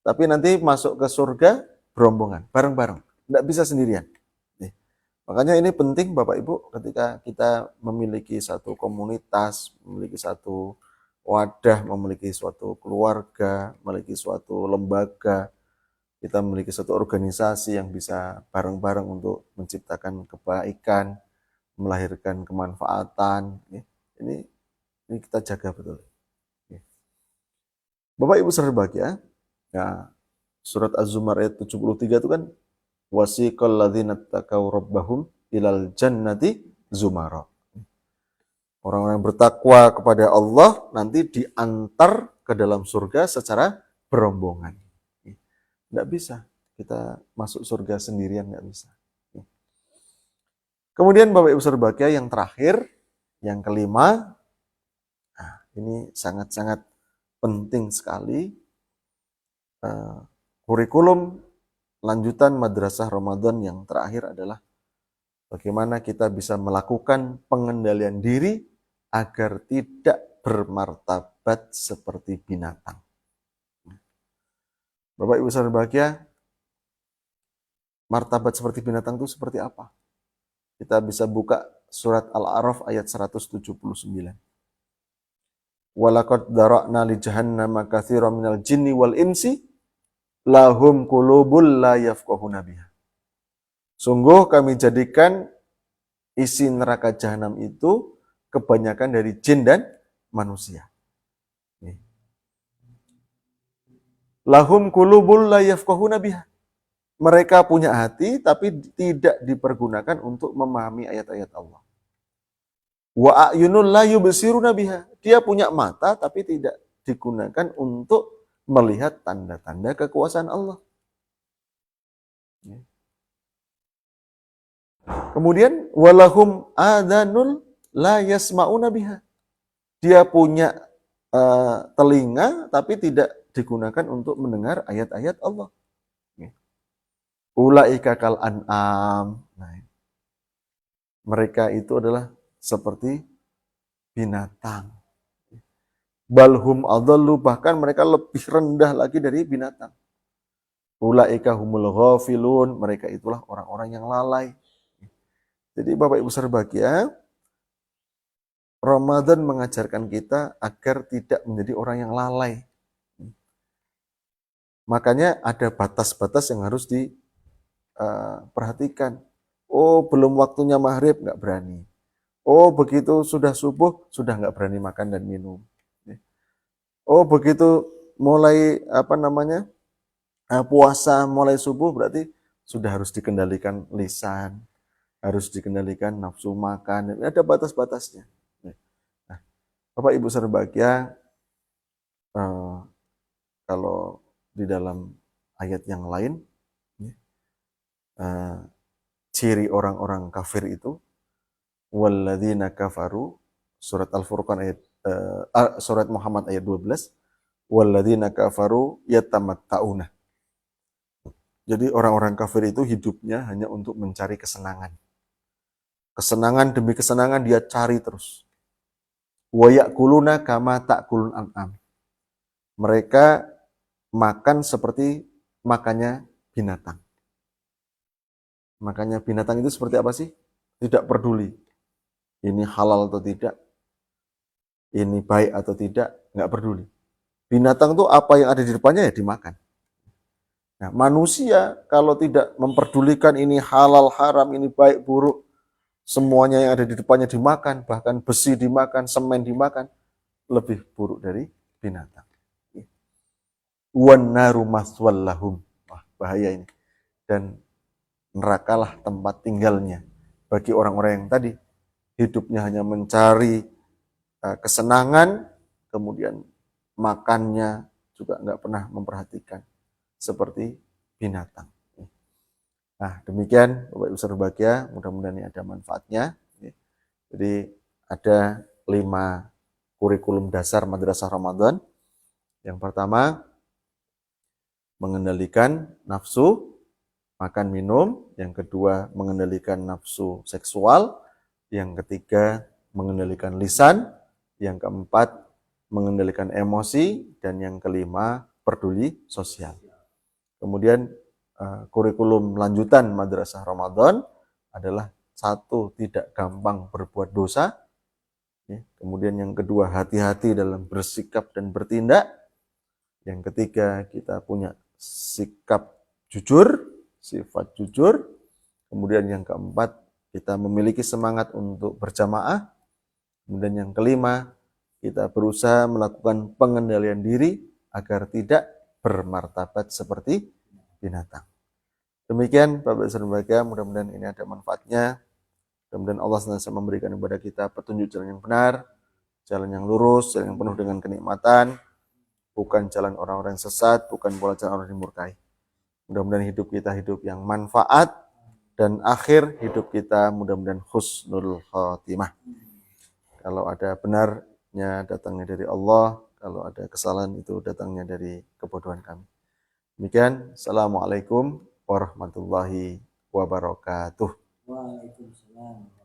Tapi nanti masuk ke surga berombongan, bareng-bareng. Tidak bisa sendirian. Makanya ini penting Bapak Ibu, ketika kita memiliki satu komunitas, memiliki satu wadah, memiliki suatu keluarga, memiliki suatu lembaga, kita memiliki satu organisasi yang bisa bareng-bareng untuk menciptakan kebaikan, melahirkan kemanfaatan. Ini kita jaga betul. Bapak Ibu saudara bahagia, ya, surat Az-Zumar ayat 73 itu kan, wasiqal ladzina taqaw rabbahum ilal jannati zumara. Orang-orang yang bertakwa kepada Allah nanti diantar ke dalam surga secara berombongan. Tidak bisa kita masuk surga sendirian, nggak bisa. Kemudian Bapak Ibu berbahagia yang terakhir, yang kelima, nah, ini sangat-sangat penting sekali, kurikulum lanjutan Madrasah Ramadan yang terakhir adalah bagaimana kita bisa melakukan pengendalian diri agar tidak bermartabat seperti binatang. Bapak Ibu berbahagia, martabat seperti binatang itu seperti apa? Kita bisa buka surat Al-A'raf ayat 179. Walaqad dara'na li jahannama katsiran minal jinni wal insi lahum qulubul la yafqahuna biha. Sungguh kami jadikan isi neraka jahanam itu kebanyakan dari jin dan manusia. Lahum qulubul la yafqahuna biha. Mereka punya hati tapi tidak dipergunakan untuk memahami ayat-ayat Allah. Wa a'yunul la yubsiruna biha. Dia punya mata tapi tidak digunakan untuk melihat tanda-tanda kekuasaan Allah. Kemudian walahum adanul la yasma'una biha. Dia punya telinga tapi tidak digunakan untuk mendengar ayat-ayat Allah. Ulaika kal an'am. Nah, mereka itu adalah seperti binatang. Balhum adallu, bahkan mereka lebih rendah lagi dari binatang. Ulaika humul ghafilun, mereka itulah orang-orang yang lalai. Jadi Bapak Ibu berbahagia, Ramadan mengajarkan kita agar tidak menjadi orang yang lalai. Makanya ada batas-batas yang harus diperhatikan. Oh, belum waktunya maghrib, nggak berani. Oh, begitu sudah subuh, sudah nggak berani makan dan minum. Oh, begitu mulai puasa mulai subuh berarti sudah harus dikendalikan lisan, harus dikendalikan nafsu makan. Ada batas-batasnya. Nah, Bapak Ibu berbahagia, kalau di dalam ayat yang lain, ciri orang-orang kafir itu, walladzina kafaru, surat Al-Furqan ayat surat Muhammad ayat 12, walladzina kafaru yatamatta'una. Jadi orang-orang kafir itu hidupnya hanya untuk mencari kesenangan. Kesenangan demi kesenangan dia cari terus. Wa ya'kuluna kama ta'kulun an'am. Mereka makan seperti makannya binatang. Makanya binatang itu seperti apa sih? Tidak peduli. Ini halal atau tidak, ini baik atau tidak, nggak peduli. Binatang itu apa yang ada di depannya ya dimakan. Nah, manusia kalau tidak memperdulikan ini halal, haram, ini baik, buruk, semuanya yang ada di depannya dimakan, bahkan besi dimakan, semen dimakan, lebih buruk dari binatang. Wan naru maswal lahum. Wah, bahaya ini. Dan nerakalah tempat tinggalnya bagi orang-orang yang tadi hidupnya hanya mencari kesenangan, kemudian makannya juga nggak pernah memperhatikan seperti binatang. Nah, demikian Bapak Ibu berbahagia, mudah-mudahan ini ada manfaatnya. Jadi ada 5 kurikulum dasar Madrasah Ramadan. Yang pertama, mengendalikan nafsu makan minum. Yang kedua, mengendalikan nafsu seksual. Yang ketiga, mengendalikan lisan. Yang keempat, mengendalikan emosi. Dan yang kelima, peduli sosial. Kemudian kurikulum lanjutan Madrasah Ramadan adalah 1, tidak gampang berbuat dosa. Kemudian yang kedua, hati-hati dalam bersikap dan bertindak. Yang ketiga, kita punya sikap jujur, sifat jujur. Kemudian yang keempat, kita memiliki semangat untuk berjamaah. Kemudian yang kelima, kita berusaha melakukan pengendalian diri agar tidak bermartabat seperti binatang. Demikian Bapak Ibu berbahagia, mudah-mudahan ini ada manfaatnya. Mudah-mudahan Allah senantiasa memberikan kepada kita petunjuk jalan yang benar, jalan yang lurus, jalan yang penuh dengan kenikmatan, bukan jalan orang-orang yang sesat, bukan pula jalan orang yang dimurkai. Mudah-mudahan hidup kita hidup yang manfaat, dan akhir hidup kita mudah-mudahan husnul khotimah. Kalau ada benarnya datangnya dari Allah, kalau ada kesalahan itu datangnya dari kebodohan kami. Demikian, Assalamualaikum warahmatullahi wabarakatuh. Waalaikumsalam.